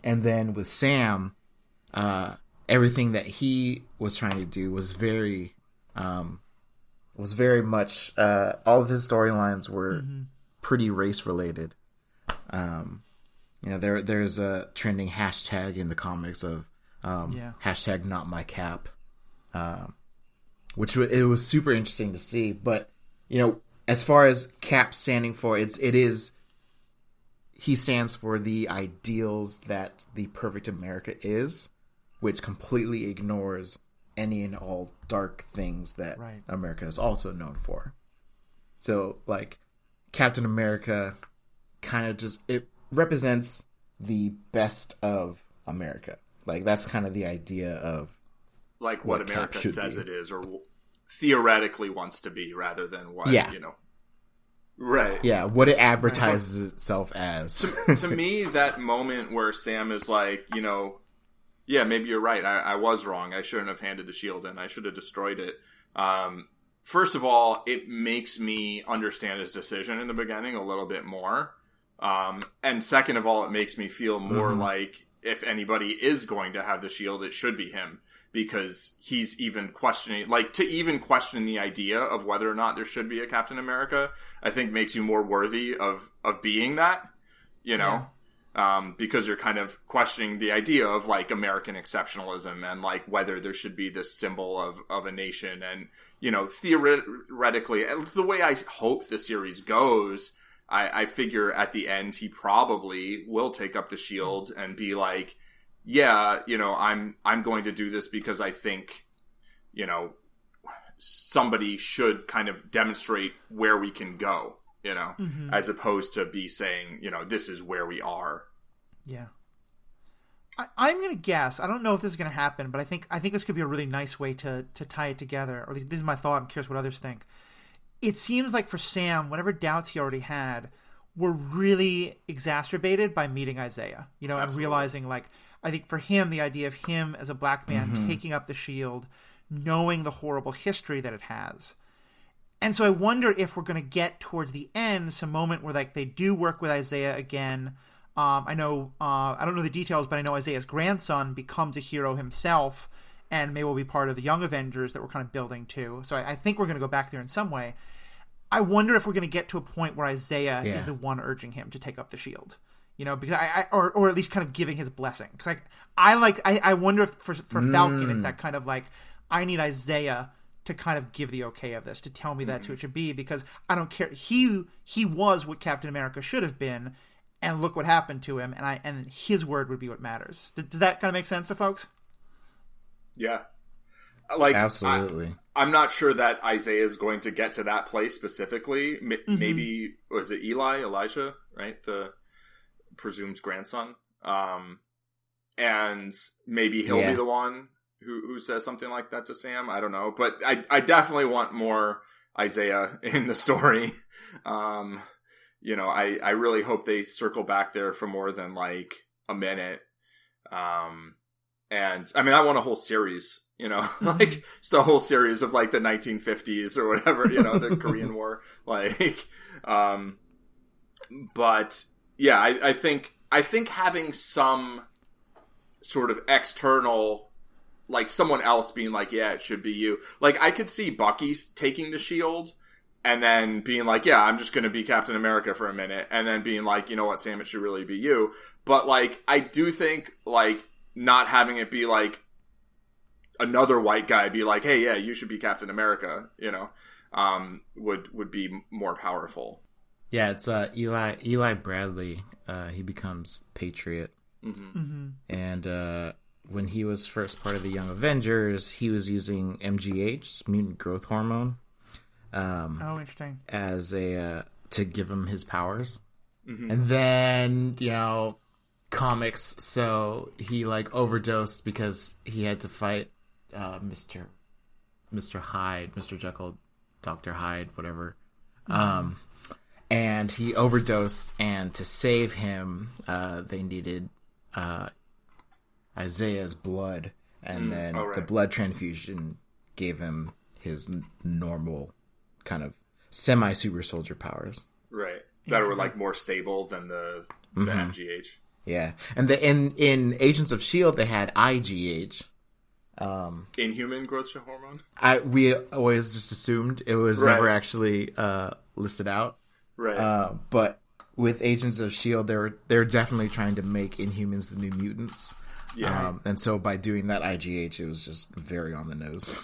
Speaker 3: then with Sam, everything that he was trying to do was very much, all of his storylines were pretty race related. There's a trending hashtag in the comics of hashtag not my Cap, which it was super interesting to see. But as far as Cap standing for, he stands for the ideals that the perfect America is, which completely ignores any and all dark things that America is also known for. So, like, Captain America kind of it represents the best of America. Like, that's kind of the idea of
Speaker 2: like what America says it is, or theoretically wants to be, rather than what, Right.
Speaker 3: Yeah, what it advertises itself as.
Speaker 2: To me, that moment where Sam is like, yeah, maybe you're right. I was wrong. I shouldn't have handed the shield in. I should have destroyed it. First of all, it makes me understand his decision in the beginning a little bit more. And second of all, it makes me feel more like if anybody is going to have the shield, it should be him. Because he's even questioning, to even question the idea of whether or not there should be a Captain America, I think makes you more worthy of being that, because you're kind of questioning the idea of, American exceptionalism and, whether there should be this symbol of a nation. And, theoretically, the way I hope the series goes, I figure at the end he probably will take up the shield and be like, yeah, I'm going to do this because I think, somebody should kind of demonstrate where we can go, as opposed to be saying, this is where we are.
Speaker 1: Yeah. I'm going to guess, I don't know if this is going to happen, but I think this could be a really nice way to tie it together. Or at least this is my thought. I'm curious what others think. It seems like for Sam, whatever doubts he already had were really exacerbated by meeting Isaiah, and realizing, I think for him, the idea of him as a black man taking up the shield, knowing the horrible history that it has. And so I wonder if we're going to get towards the end some moment where they do work with Isaiah again. I don't know the details, but I know Isaiah's grandson becomes a hero himself and may well be part of the Young Avengers that we're kind of building to. So I think we're going to go back there in some way. I wonder if we're going to get to a point where Isaiah is the one urging him to take up the shield. Because or at least kind of giving his blessing. Because I wonder if for Falcon, it's that kind of I need Isaiah to kind of give the okay of this, to tell me that's who it should be, because I don't care. He was what Captain America should have been, and look what happened to him, and his word would be what matters. Does that kind of make sense to folks?
Speaker 2: Yeah.
Speaker 3: Absolutely.
Speaker 2: I'm not sure that Isaiah is going to get to that place specifically. Maybe, was it Elijah, right? The presumed grandson, and maybe he'll be the one who says something like that to Sam. I don't know, but I definitely want more Isaiah in the story. I really hope they circle back there for more than a minute. And I mean, I want a whole series, just a whole series of the 1950s or whatever, the Korean War, but yeah, I think having some sort of external, someone else being yeah, it should be you. I could see Bucky taking the shield and then being yeah, I'm just going to be Captain America for a minute. And then being you know what, Sam, it should really be you. But I do think not having it be another white guy be hey, yeah, you should be Captain America, would be more powerful.
Speaker 3: Yeah, it's Eli Bradley. He becomes Patriot. And when he was first part of the Young Avengers, he was using MGH, mutant growth hormone.
Speaker 1: Interesting.
Speaker 3: As to give him his powers. And then, comics, so he overdosed because he had to fight Mr. Hyde, Mr. Jekyll, Dr. Hyde, whatever. And he overdosed, and to save him, they needed Isaiah's blood, and then the blood transfusion gave him his normal kind of semi-super soldier powers.
Speaker 2: Right. That were more stable than the MGH.
Speaker 3: Yeah. And in Agents of S.H.I.E.L.D., they had IGH.
Speaker 2: Inhuman growth hormone?
Speaker 3: We always just assumed it was never actually listed out.
Speaker 2: Right.
Speaker 3: But with Agents of S.H.I.E.L.D., they're definitely trying to make Inhumans the new mutants.
Speaker 2: Yeah.
Speaker 3: And so by doing that IGH, it was just very on the nose.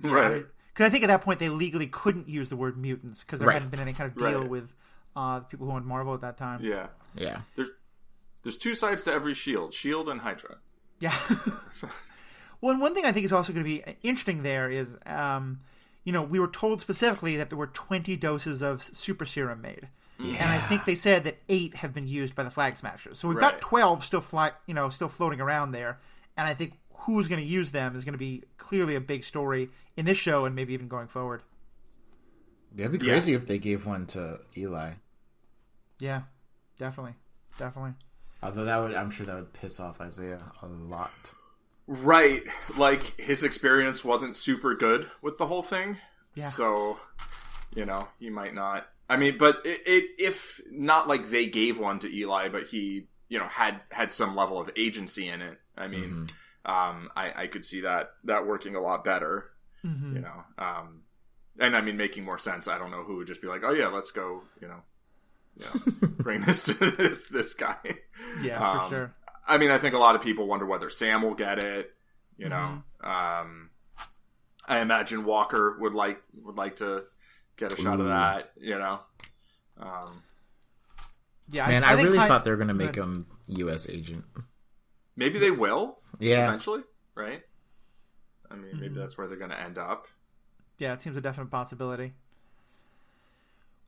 Speaker 2: Right.
Speaker 1: Because I think at that point they legally couldn't use the word mutants because there hadn't been any kind of deal with people who owned Marvel at that time.
Speaker 2: Yeah.
Speaker 3: Yeah.
Speaker 2: There's two sides to every shield. Shield and Hydra.
Speaker 1: Yeah. Well, and one thing I think is also going to be interesting there is, we were told specifically that there were 20 doses of super serum made. Yeah. And I think they said that 8 have been used by the Flag Smashers. So we've got 12 still floating around there. And I think who's going to use them is going to be clearly a big story in this show and maybe even going forward.
Speaker 3: It'd be crazy if they gave one to Eli.
Speaker 1: Yeah, definitely.
Speaker 3: Although I'm sure that would piss off Isaiah a lot.
Speaker 2: Right. Like, his experience wasn't super good with the whole thing.
Speaker 1: Yeah.
Speaker 2: So, he might not. I mean, but if not like they gave one to Eli, but he, had some level of agency in it. I mean, I could see that working a lot better, and I mean, making more sense. I don't know who would just be like, oh yeah, let's go, bring this to this guy.
Speaker 1: Yeah, for sure.
Speaker 2: I mean, I think a lot of people wonder whether Sam will get it. I imagine Walker would like to get a shot of that.
Speaker 1: Yeah,
Speaker 3: man, I really thought they were going to make him U.S. agent.
Speaker 2: Maybe they will.
Speaker 3: Yeah,
Speaker 2: eventually, right? I mean, maybe that's where they're going to end up.
Speaker 1: Yeah, it seems a definite possibility.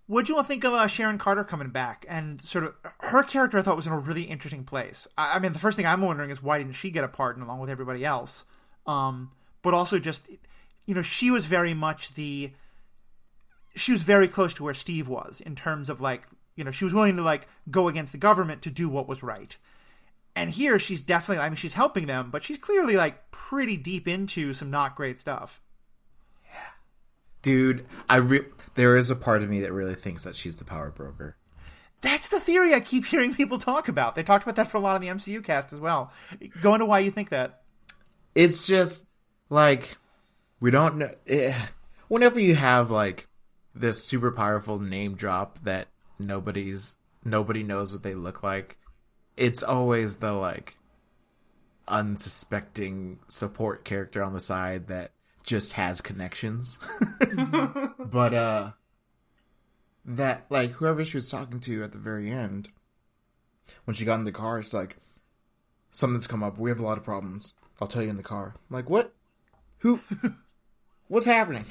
Speaker 1: What do you all think of Sharon Carter coming back? And sort of her character I thought was in a really interesting place. I mean, the first thing I'm wondering is why didn't she get a pardon along with everybody else? But also just, she was very much she was very close to where Steve was in terms of she was willing to go against the government to do what was right. And here she's definitely, she's helping them, but she's clearly pretty deep into some not great stuff.
Speaker 3: Dude, there is a part of me that really thinks that she's the power broker.
Speaker 1: That's the theory I keep hearing people talk about. They talked about that for a lot of the MCU cast as well. Go into why you think that.
Speaker 3: It's just, we don't know. Whenever you have, this super powerful name drop that nobody knows what they look like, it's always the, unsuspecting support character on the side that just has connections. But that whoever she was talking to at the very end, when she got in the car, it's like, something's come up, we have a lot of problems, I'll tell you in the car. I'm like, what? Who? What's happening?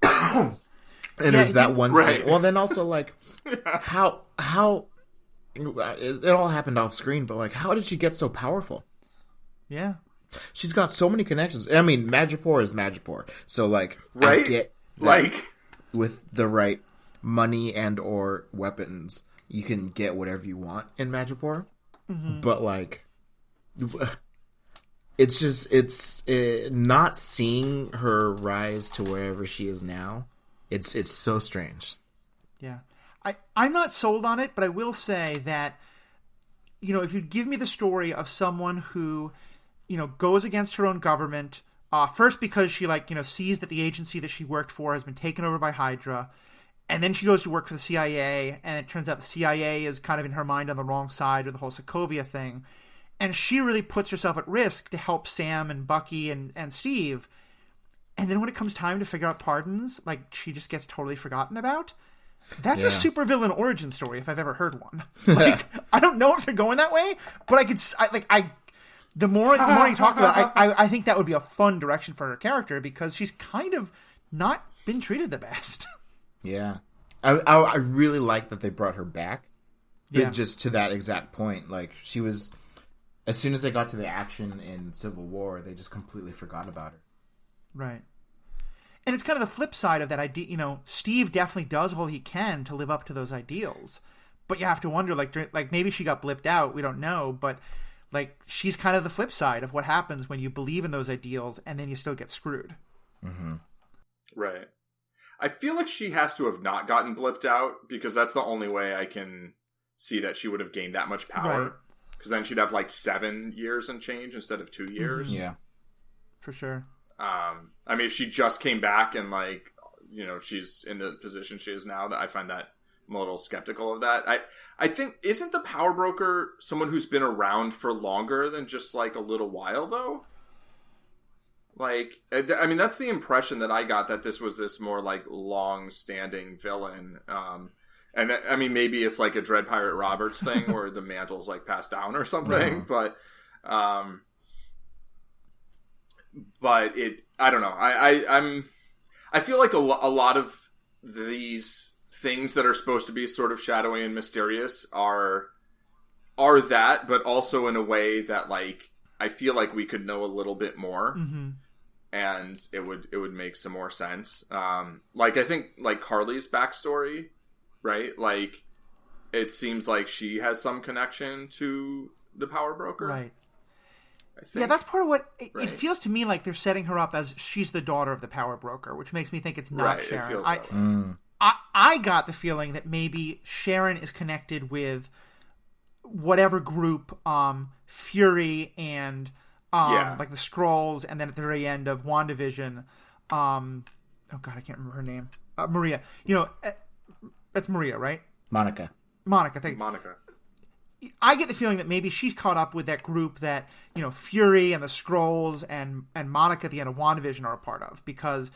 Speaker 3: And there's that one scene. Well, then also how it all happened off screen, but how did she get so powerful?
Speaker 1: Yeah.
Speaker 3: She's got so many connections. I mean, Madripoor is Madripoor. So,
Speaker 2: right?
Speaker 3: I get with the right money and or weapons, you can get whatever you want in Madripoor. Mm-hmm. But, it's not seeing her rise to wherever she is now. It's so strange.
Speaker 1: Yeah. I'm not sold on it, but I will say that, if you give me the story of someone who goes against her own government, first because she sees that the agency that she worked for has been taken over by Hydra, and then she goes to work for the CIA, and it turns out the CIA is kind of in her mind on the wrong side of the whole Sokovia thing, and she really puts herself at risk to help Sam and Bucky and Steve, and then when it comes time to figure out pardons, she just gets totally forgotten about. That's a supervillain origin story if I've ever heard one. I don't know if they're going that way, but the more you talk about it, I think that would be a fun direction for her character because she's kind of not been treated the best.
Speaker 3: Yeah. I really like that they brought her back. But
Speaker 1: Yeah.
Speaker 3: just to that exact point. She was... As soon as they got to the action in Civil War, they just completely forgot about her.
Speaker 1: Right. And it's kind of the flip side of that idea. Steve definitely does all he can to live up to those ideals. But you have to wonder, maybe she got blipped out. We don't know. But... she's kind of the flip side of what happens when you believe in those ideals and then you still get screwed.
Speaker 3: Mm-hmm.
Speaker 2: Right. I feel like she has to have not gotten blipped out because that's the only way I can see that she would have gained that much power. Because then she'd have 7 years and change instead of 2 years.
Speaker 3: Mm-hmm. Yeah.
Speaker 1: For sure.
Speaker 2: I mean, if she just came back and she's in the position she is now, that I find that I'm a little skeptical of that. I think, isn't the power broker someone who's been around for longer than just a little while though? Like, I mean, that's the impression that I got, that this was this more, like, long-standing villain. And, I mean, maybe it's like a Dread Pirate Roberts thing where the mantle's, like, passed down or something. But it... I don't know. I feel like a lot of these things that are supposed to be sort of shadowy and mysterious are that, but also in a way that, like, I feel like we could know a little bit more. Mm-hmm. And it would make some more sense. Like, I think, like, Carly's backstory, right? Like, it seems like she has some connection to the power broker.
Speaker 1: Right. Yeah, that's part of what... It feels to me like they're setting her up as she's the daughter of the power broker, which makes me think it's not Sharon.
Speaker 2: It feels that way.
Speaker 1: I got the feeling that maybe Sharon is connected with whatever group Fury and... like the Skrulls, and then at the very end of WandaVision, oh god, I can't remember her name. Maria. You know, that's Maria, right?
Speaker 3: Monica.
Speaker 1: Thank you.
Speaker 2: Monica.
Speaker 1: I get the feeling that maybe she's caught up with that group that, you know, Fury and the Skrulls and Monica at the end of WandaVision are a part of, because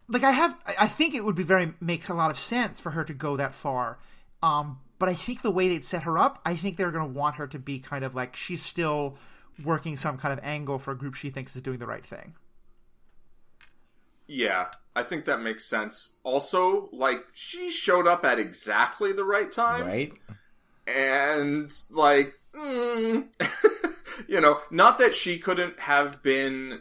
Speaker 1: I think it would be makes a lot of sense for her to go that far. But I think the way they'd set her up, I think they're going to want her to be kind of like she's still working some kind of angle for a group she thinks is doing the right thing.
Speaker 2: Yeah, I think that makes sense. Also, like, she showed up at exactly the right time.
Speaker 3: Right.
Speaker 2: And, like, you know, not that she couldn't have been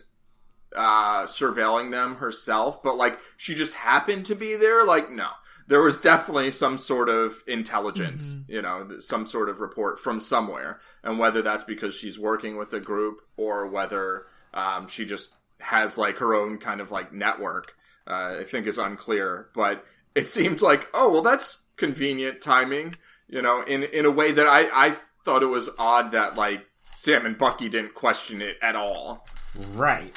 Speaker 2: surveilling them herself, but, like, she just happened to be there. Like, no. There was definitely some sort of intelligence, you know, some sort of report from somewhere. And whether that's because she's working with a group or whether she just has, like, her own kind of, like, network, I think is unclear. But it seems like, oh, well, that's convenient timing, you know, in a way that I thought it was odd that, like, Sam and Bucky didn't question it at all.
Speaker 3: Right.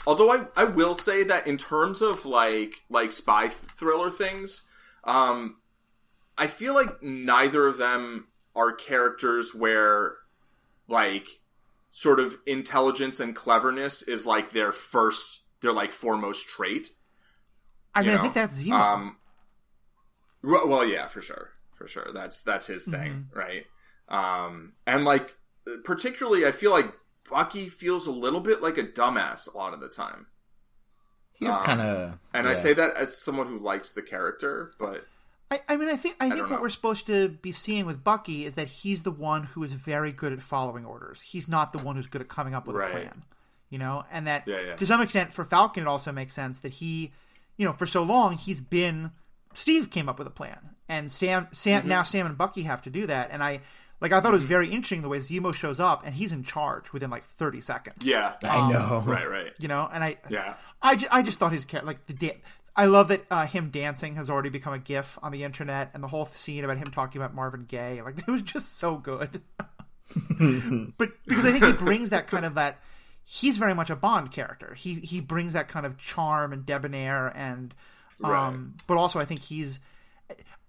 Speaker 2: Although I will say that in terms of like spy thriller things, I feel like neither of them are characters where, like, sort of intelligence and cleverness is like their foremost trait.
Speaker 1: I mean, I think that's Zemo.
Speaker 2: Well, yeah, for sure. That's his thing, right? And, like, particularly, I feel like Bucky feels a little bit like a dumbass a lot of the time.
Speaker 3: He's kind of...
Speaker 2: And I say that as someone who likes the character, but...
Speaker 1: I mean, I think what we're supposed to be seeing with Bucky is that he's the one who is very good at following orders. He's not the one who's good at coming up with a plan. You know? And that, to some extent, for Falcon, it also makes sense that he, you know, for so long, Steve came up with a plan. And now Sam and Bucky have to do that. And I thought it was very interesting the way Zemo shows up, and he's in charge within like 30 seconds.
Speaker 2: Yeah,
Speaker 3: I know.
Speaker 2: Right.
Speaker 1: You know, and I just thought his character, like I love that him dancing has already become a GIF on the internet, and the whole scene about him talking about Marvin Gaye, like, it was just so good. But because I think he brings that kind of he's very much a Bond character. He brings that kind of charm and debonair, and but also I think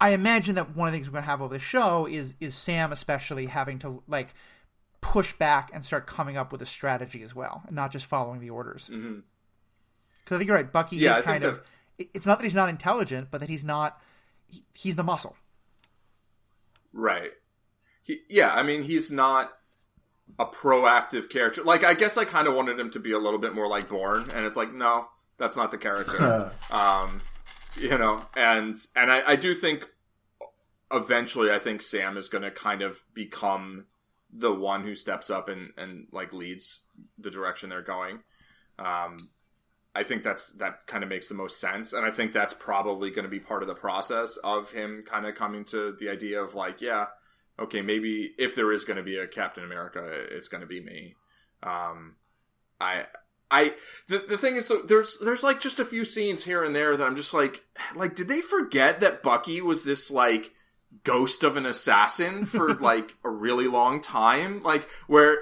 Speaker 1: I imagine that one of the things we're going to have over the show is Sam especially having to, like, push back and start coming up with a strategy as well, and not just following the orders. Because I think you're right, Bucky is kind of... It's not that he's not intelligent, but that he's the muscle.
Speaker 2: Right. I mean, he's not a proactive character. Like, I guess I kind of wanted him to be a little bit more like Bourne, and it's like, no, that's not the character. You know, and I do think eventually I think Sam is going to kind of become the one who steps up and like leads the direction they're going. I think that kind of makes the most sense, and I think that's probably going to be part of the process of him kind of coming to the idea of, like, yeah, okay, maybe if there is going to be a Captain America, it's going to be me. The thing is, so there's like just a few scenes here and there that I'm just like, did they forget that Bucky was this, like, ghost of an assassin for like a really long time, like where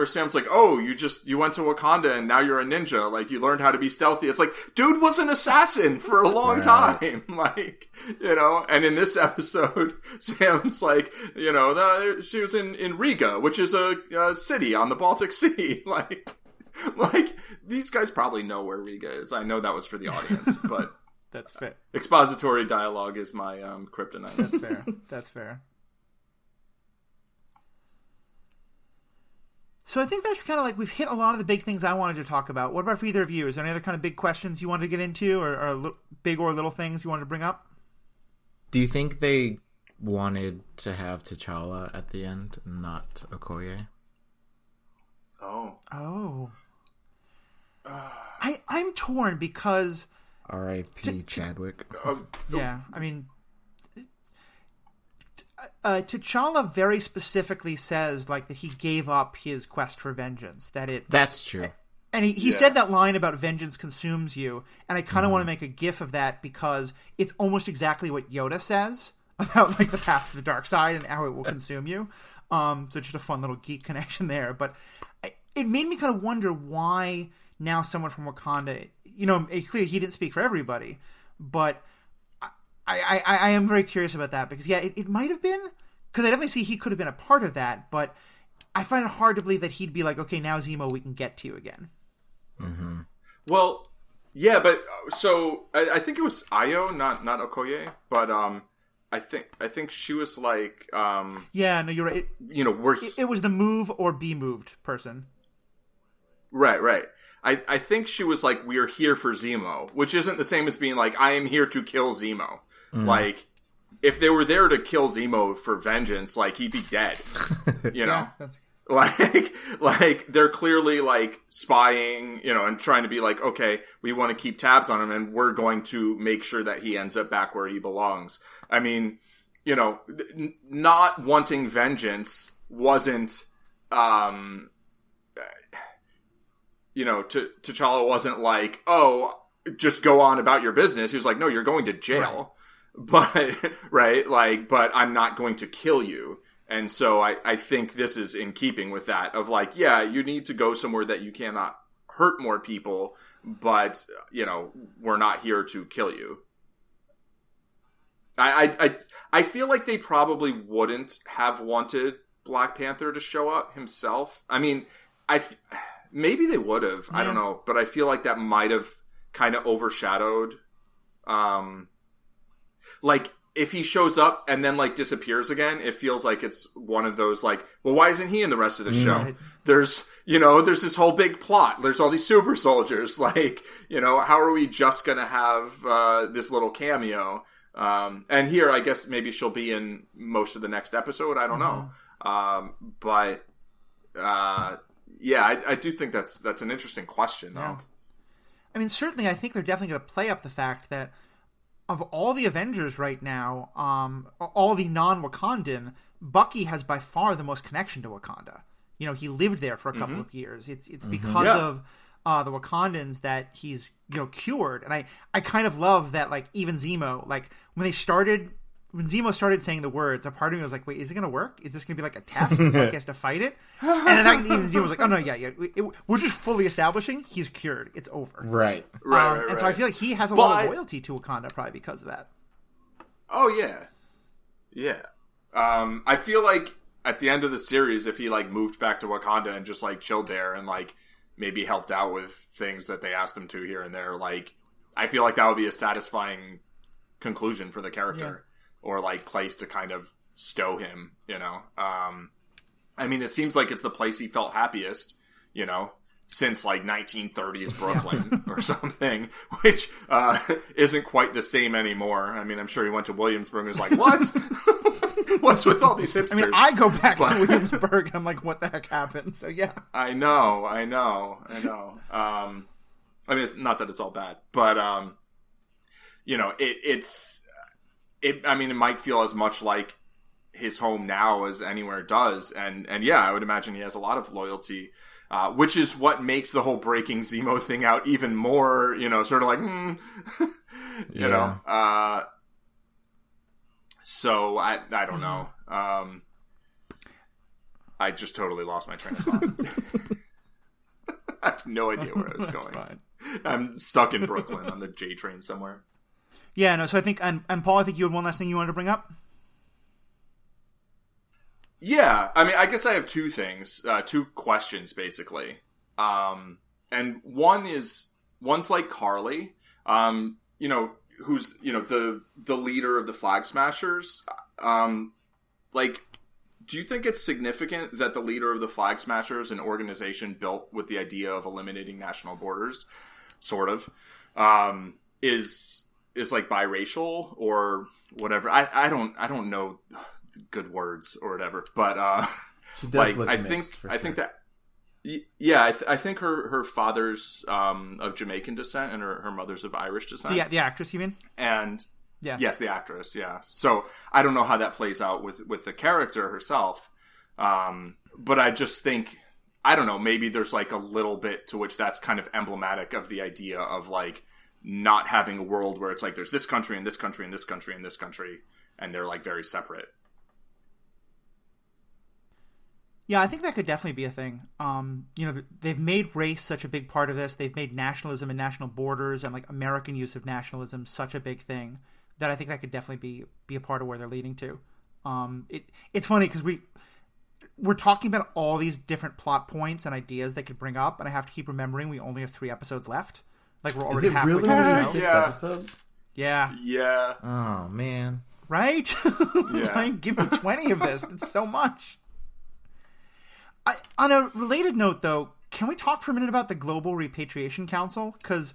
Speaker 2: Sam's like, oh, you went to Wakanda and now you're a ninja, like you learned how to be stealthy. It's like, dude was an assassin for a long time, like, and in this episode Sam's like, she was in Riga, which is a city on the Baltic Sea. like these guys probably know where Riga is. I know that was for the audience, but
Speaker 1: that's fair.
Speaker 2: Expository dialogue is my kryptonite.
Speaker 1: That's fair. So I think that's kind of like we've hit a lot of the big things I wanted to talk about. What about for either of you? Is there any other kind of big questions you wanted to get into, or big or little things you wanted to bring up?
Speaker 3: Do you think they wanted to have T'Challa at the end, not Okoye?
Speaker 2: Oh.
Speaker 1: I'm torn because
Speaker 3: R.I.P. Chadwick.
Speaker 1: Yeah, I mean, T'Challa very specifically says like that he gave up his quest for vengeance.
Speaker 3: That's true.
Speaker 1: And he said that line about vengeance consumes you, and I kind of want to make a gif of that because it's almost exactly what Yoda says about like the path to the dark side and how it will consume you. So just a fun little geek connection there. But it made me kind of wonder why now someone from Wakanda, clearly he didn't speak for everybody, but I am very curious about that because it might have been, because I definitely see he could have been a part of that, but I find it hard to believe that he'd be like, okay, now Zemo, we can get to you again.
Speaker 2: Mm-hmm. Well, yeah, but so I think it was Io, not Okoye, but I think she was like,
Speaker 1: yeah, no, you're right. It was the move or be moved person.
Speaker 2: Right. I think she was like, we're here for Zemo, which isn't the same as being like, I am here to kill Zemo. Mm. Like, if they were there to kill Zemo for vengeance, like, he'd be dead.
Speaker 1: Yeah,
Speaker 2: like they're clearly like spying, and trying to be like, okay, we want to keep tabs on him and we're going to make sure that he ends up back where he belongs. I mean, not wanting vengeance wasn't, T'Challa wasn't like, oh, just go on about your business. He was like, no, you're going to jail. Right. But I'm not going to kill you. And so I think this is in keeping with that of like, yeah, you need to go somewhere that you cannot hurt more people, but, we're not here to kill you. I feel like they probably wouldn't have wanted Black Panther to show up himself. I mean, maybe they would have. Yeah. I don't know. But I feel like that might have kind of overshadowed, like, if he shows up and then like disappears again, it feels like it's one of those like, well, why isn't he in the rest of the show? Right. There's this whole big plot. There's all these super soldiers. Like, how are we just going to have this little cameo? And here, I guess maybe she'll be in most of the next episode. I don't know. But I do think that's an interesting question, though.
Speaker 1: Yeah. I mean, certainly, I think they're definitely going to play up the fact that of all the Avengers right now, all the non-Wakandan, Bucky has by far the most connection to Wakanda. He lived there for a couple of years. It's because of the Wakandans that he's cured. And I kind of love that, like, even Zemo, like when Zemo started saying the words, a part of me was like, wait, is it going to work? Is this going to be like a test? Like he has to fight it? And then even Zemo was like, oh no, yeah. We're just fully establishing he's cured. It's over.
Speaker 3: Right.
Speaker 1: And so I feel like he has a lot of loyalty to Wakanda probably because of that.
Speaker 2: Oh, yeah. Yeah. I feel like at the end of the series, if he like moved back to Wakanda and just like chilled there and like maybe helped out with things that they asked him to here and there, like I feel like that would be a satisfying conclusion for the character. Yeah. Or like place to kind of stow him, I mean, it seems like it's the place he felt happiest, since like 1930s Brooklyn or something, which isn't quite the same anymore. I mean, I'm sure he went to Williamsburg and was like, what? What's with all these hipsters?
Speaker 1: I mean, I go back to Williamsburg and I'm like, what the heck happened? So yeah.
Speaker 2: I know. I mean, it's not that it's all bad, but it's. It might feel as much like his home now as anywhere does. And yeah, I would imagine he has a lot of loyalty, which is what makes the whole breaking Zemo thing out even more, sort of like, So I don't know. I just totally lost my train of thought. I have no idea where I was going.
Speaker 1: Fine.
Speaker 2: I'm stuck in Brooklyn on the J train somewhere.
Speaker 1: Yeah, no, so I think, and Paul, I think you had one last thing you wanted to bring up?
Speaker 2: Yeah, I mean, I guess I have two things, two questions, basically. And one's like Carly, who's, the leader of the Flag Smashers. Do you think it's significant that the leader of the Flag Smashers, an organization built with the idea of eliminating national borders, sort of, is like biracial or whatever? I don't know good words or whatever, but
Speaker 3: she does look
Speaker 2: I
Speaker 3: mixed,
Speaker 2: think that I think her father's of Jamaican descent and her mother's of Irish descent.
Speaker 1: The actress, you mean?
Speaker 2: And
Speaker 1: yeah,
Speaker 2: yes, the actress. Yeah. So I don't know how that plays out with the character herself, but I just think, I don't know, maybe there's like a little bit to which that's kind of emblematic of the idea of like not having a world where it's like there's this country and this country and this country and this country, and they're like very separate.
Speaker 1: Yeah, I think that could definitely be a thing. They've made race such a big part of this. They've made nationalism and national borders and like American use of nationalism such a big thing that I think that could definitely be a part of where they're leading to. It's funny because we're talking about all these different plot points and ideas they could bring up, and I have to keep remembering we only have 3 episodes left. Like we're already halfway through the show.
Speaker 3: 6 episodes?
Speaker 1: Yeah.
Speaker 2: Yeah.
Speaker 3: Oh man.
Speaker 1: Right?
Speaker 2: Yeah.
Speaker 1: Like, give me 20 of this. It's so much. On a related note, though, can we talk for a minute about the Global Repatriation Council? Because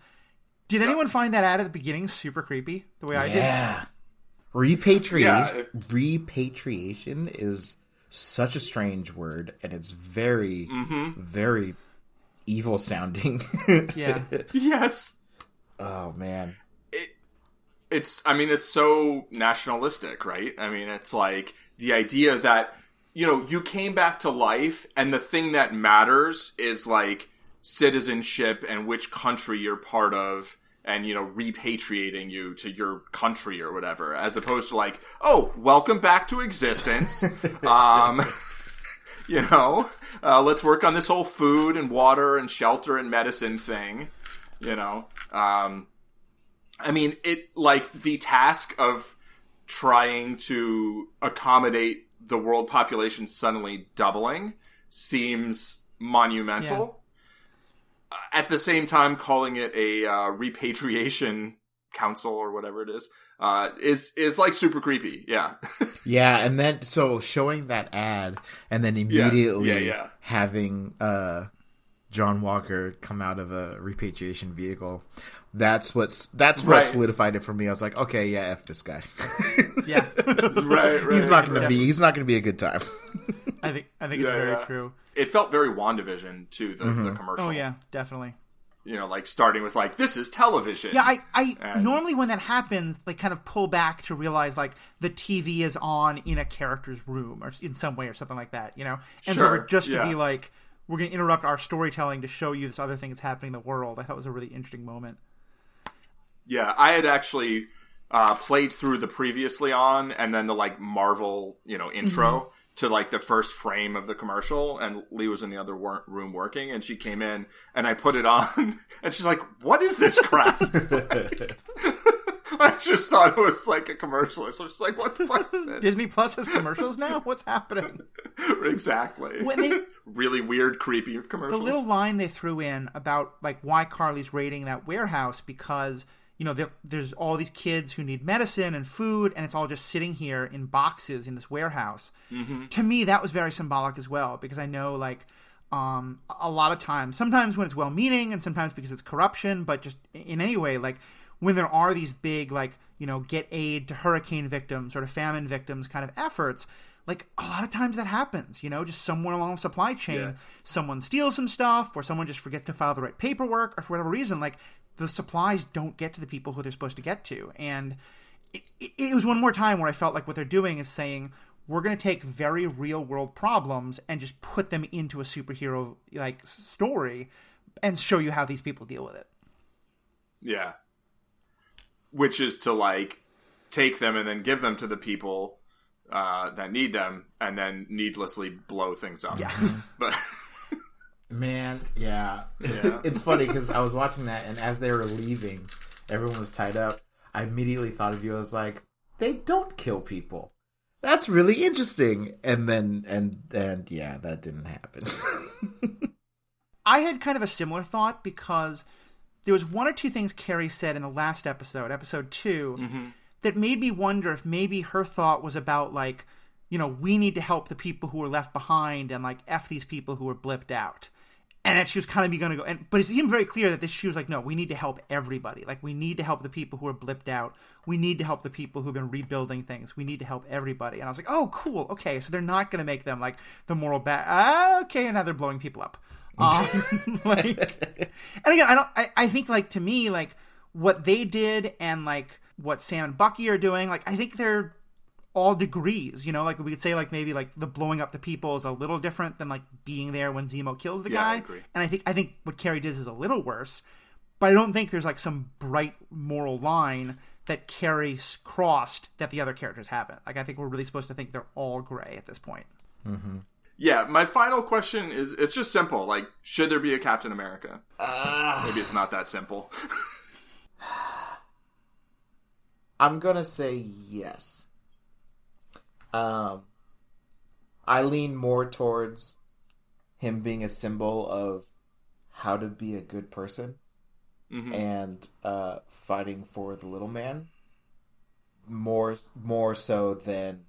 Speaker 1: did anyone find that ad at the beginning super creepy? The way I did?
Speaker 3: Yeah. Repatriation is such a strange word, and it's very, very evil sounding.
Speaker 1: Yeah.
Speaker 2: Yes.
Speaker 3: Oh man.
Speaker 2: It's so nationalistic, right? I mean, it's like the idea that, you came back to life, and the thing that matters is like citizenship and which country you're part of, and repatriating you to your country or whatever, as opposed to like, oh, welcome back to existence. Let's work on this whole food and water and shelter and medicine thing. The task of trying to accommodate the world population suddenly doubling seems monumental. Yeah. At the same time, calling it a repatriation council or whatever it is like super creepy. Yeah.
Speaker 3: Yeah, and then so showing that ad and then immediately having John Walker come out of a repatriation vehicle. That's what solidified it for me. I was like, okay, yeah, F this guy.
Speaker 1: Yeah.
Speaker 2: right.
Speaker 3: He's not gonna be a good time.
Speaker 1: I think it's very true.
Speaker 2: It felt very WandaVision too, the commercial.
Speaker 1: Oh yeah, definitely.
Speaker 2: Like starting with like, this is television.
Speaker 1: Yeah, I normally when that happens, like kind of pull back to realize like the TV is on in a character's room or in some way or something like that, And so just to be like, we're going to interrupt our storytelling to show you this other thing that's happening in the world. I thought it was a really interesting moment.
Speaker 2: Yeah, I had actually played through the previously on and then the like Marvel, intro to like the first frame of the commercial, and Lee was in the other room working, and she came in and I put it on and she's like, what is this crap? I just thought it was like a commercial. So she's like, what the fuck is this?
Speaker 1: Disney Plus has commercials now? What's happening?
Speaker 2: Exactly. Really weird, creepy commercials.
Speaker 1: The little line they threw in about like why Carly's raiding that warehouse, because there's all these kids who need medicine and food, and it's all just sitting here in boxes in this warehouse. Mm-hmm. To me, that was very symbolic as well, because I know like a lot of times, sometimes when it's well-meaning and sometimes because it's corruption, but just in any way, like when there are these big like, get aid to hurricane victims or to famine victims kind of efforts, like a lot of times that happens, just somewhere along the supply chain, someone steals some stuff or someone just forgets to file the right paperwork, or for whatever reason, like the supplies don't get to the people who they're supposed to get to. And it was one more time where I felt like what they're doing is saying, we're going to take very real world problems and just put them into a superhero like story and show you how these people deal with it.
Speaker 2: Yeah. Which is to like take them and then give them to the people that need them, and then needlessly blow things up.
Speaker 1: Yeah.
Speaker 2: But
Speaker 3: Man, yeah. It's funny because I was watching that, and as they were leaving, everyone was tied up. I immediately thought of you. I was like, they don't kill people. That's really interesting. And then, yeah, that didn't happen.
Speaker 1: I had kind of a similar thought because there was one or two things Carrie said in the last episode, episode 2, that made me wonder if maybe her thought was about, like, you know, we need to help the people who are left behind and, like, F these people who are blipped out. And that she was kind of going to go, but it seemed very clear that she was like, no, we need to help everybody. Like, we need to help the people who are blipped out. We need to help the people who've been rebuilding things. We need to help everybody. And I was like, oh, cool. Okay, so they're not going to make them, like, the moral bad. Okay, and now they're blowing people up. Like, and again, I think, like, to me, like, what they did and, like, what Sam and Bucky are doing, like, I think they're all degrees, you know, like we could say, like, maybe like the blowing up the people is a little different than like being there when Zemo kills the guy.
Speaker 2: I agree.
Speaker 1: And I think what Carrie does is a little worse, but I don't think there's like some bright moral line that Carrie crossed that the other characters haven't. Like, I think we're really supposed to think they're all gray at this point.
Speaker 3: Mm-hmm.
Speaker 2: Yeah, my final question is, it's just simple. Like, should there be a Captain America? Maybe it's not that simple.
Speaker 3: I'm gonna say yes. I lean more towards him being a symbol of how to be a good person and fighting for the little man more so than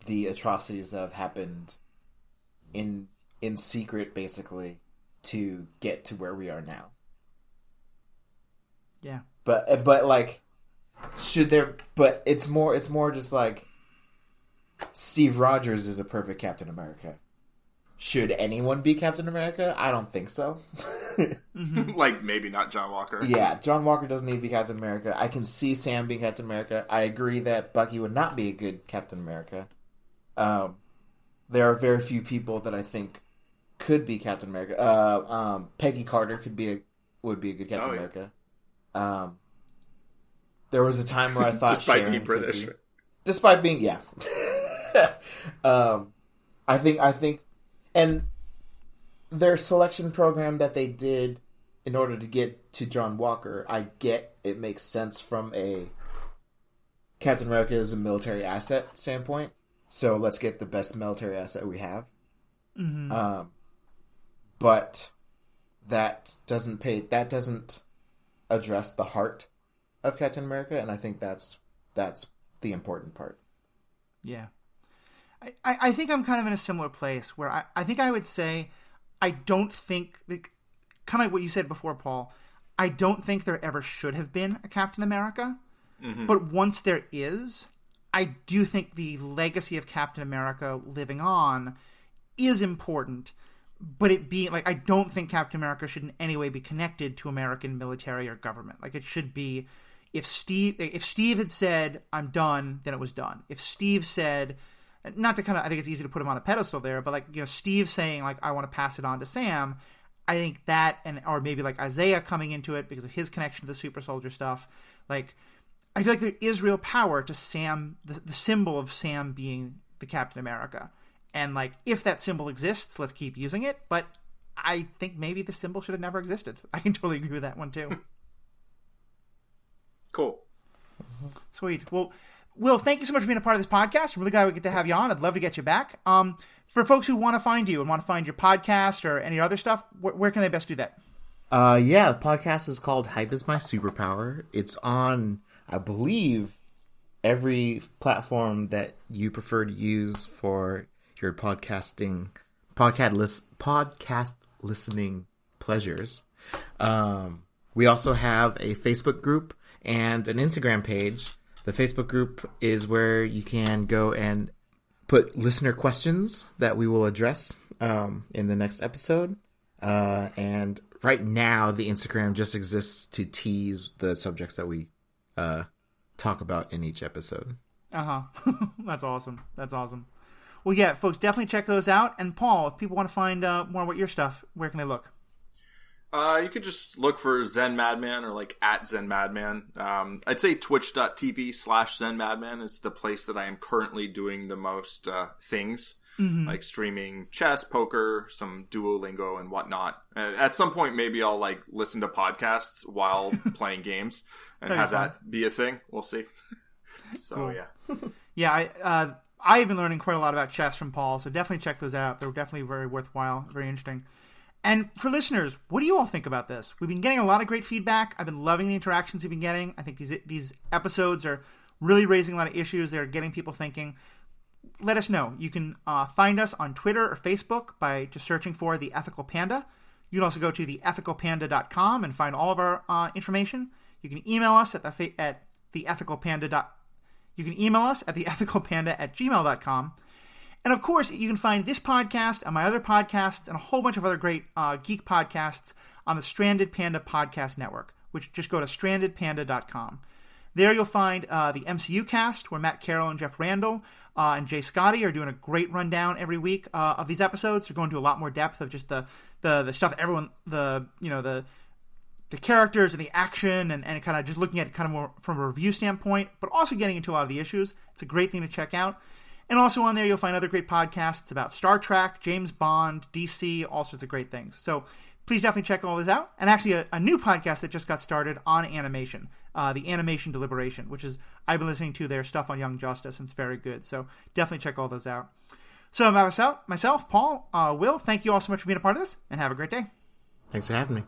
Speaker 3: the atrocities that have happened in secret, basically, to get to where we are now.
Speaker 1: Yeah,
Speaker 3: but like, should there? But it's more just like, Steve Rogers is a perfect Captain America. Should anyone be Captain America? I don't think so.
Speaker 2: Like, maybe not John Walker.
Speaker 3: Yeah, John Walker doesn't need to be Captain America. I can see Sam being Captain America. I agree that Bucky would not be a good Captain America. There are very few people that I think could be Captain America. Peggy Carter would be a good Captain America. There was a time where I thought
Speaker 2: despite
Speaker 3: Sharon
Speaker 2: being British.
Speaker 3: Despite being, yeah. I think, and their selection program that they did in order to get to John Walker, I get it makes sense from a Captain America as a military asset standpoint. So let's get the best military asset we have. But that doesn't address the heart of Captain America, and I think that's the important part.
Speaker 1: Yeah. I think I'm kind of in a similar place where I think I would say I don't think, kind of like what you said before, Paul, I don't think there ever should have been a Captain America. But once there is, I do think the legacy of Captain America living on is important. But it being, like, I don't think Captain America should in any way be connected to American military or government. Like, it should be, if Steve had said, I'm done, then it was done. If Steve said, not to kind of, I think it's easy to put him on a pedestal there, but, like, you know, Steve saying, like, I want to pass it on to Sam, I think that, or maybe, like, Isaiah coming into it because of his connection to the super soldier stuff, like, I feel like there is real power to Sam, the symbol of Sam being the Captain America. And, like, if that symbol exists, let's keep using it. But I think maybe the symbol should have never existed. I can totally agree with that one, too.
Speaker 2: Cool.
Speaker 1: Sweet. Well, Will, thank you so much for being a part of this podcast. I'm really glad we get to have you on. I'd love to get you back. For folks who want to find you and want to find your podcast or any other stuff, where can they best do that?
Speaker 3: Yeah, the podcast is called Hype is My Superpower. It's on, I believe, every platform that you prefer to use for your podcast listening pleasures. We also have a Facebook group and an Instagram page. The Facebook group is where you can go and put listener questions that we will address in the next episode. And right now, the Instagram just exists to tease the subjects that we talk about in each episode.
Speaker 1: That's awesome. That's awesome. Well, yeah, folks, definitely check those out. And Paul, if people want to find more about your stuff, where can they look?
Speaker 2: You could just look for Zen Madman or like at Zen Madman. I'd say twitch.tv/Zen Madman is the place that I am currently doing the most things, like streaming chess, poker, some Duolingo and whatnot. At some point, maybe I'll like listen to podcasts while playing games and have that be a thing. We'll see. So cool.
Speaker 1: Yeah, I've been learning quite a lot about chess from Paul, so definitely check those out. They're definitely very worthwhile, very interesting. And for listeners, what do you all think about this? We've been getting a lot of great feedback. I've been loving the interactions we've been getting. I think these episodes are really raising a lot of issues. They're getting people thinking. Let us know. You can find us on Twitter or Facebook by just searching for The Ethical Panda. You can also go to theethicalpanda.com and find all of our information. You can email us at theethicalpanda. You can email us at theethicalpanda@gmail.com. And of course, you can find this podcast and my other podcasts and a whole bunch of other great geek podcasts on the Stranded Panda Podcast Network, which just go to strandedpanda.com. There you'll find the MCU cast, where Matt Carroll and Jeff Randall and Jay Scotty are doing a great rundown every week of these episodes. They're going to a lot more depth of just the stuff everyone, the characters and the action and kind of just looking at it kind of more from a review standpoint, but also getting into a lot of the issues. It's a great thing to check out. And also on there, you'll find other great podcasts about Star Trek, James Bond, DC, all sorts of great things. So please definitely check all this out. And actually a new podcast that just got started on animation, the Animation Deliberation, which is, I've been listening to their stuff on Young Justice, and it's very good. So definitely check all those out. So myself, Paul, Will, thank you all so much for being a part of this, and have a great day.
Speaker 3: Thanks for having me.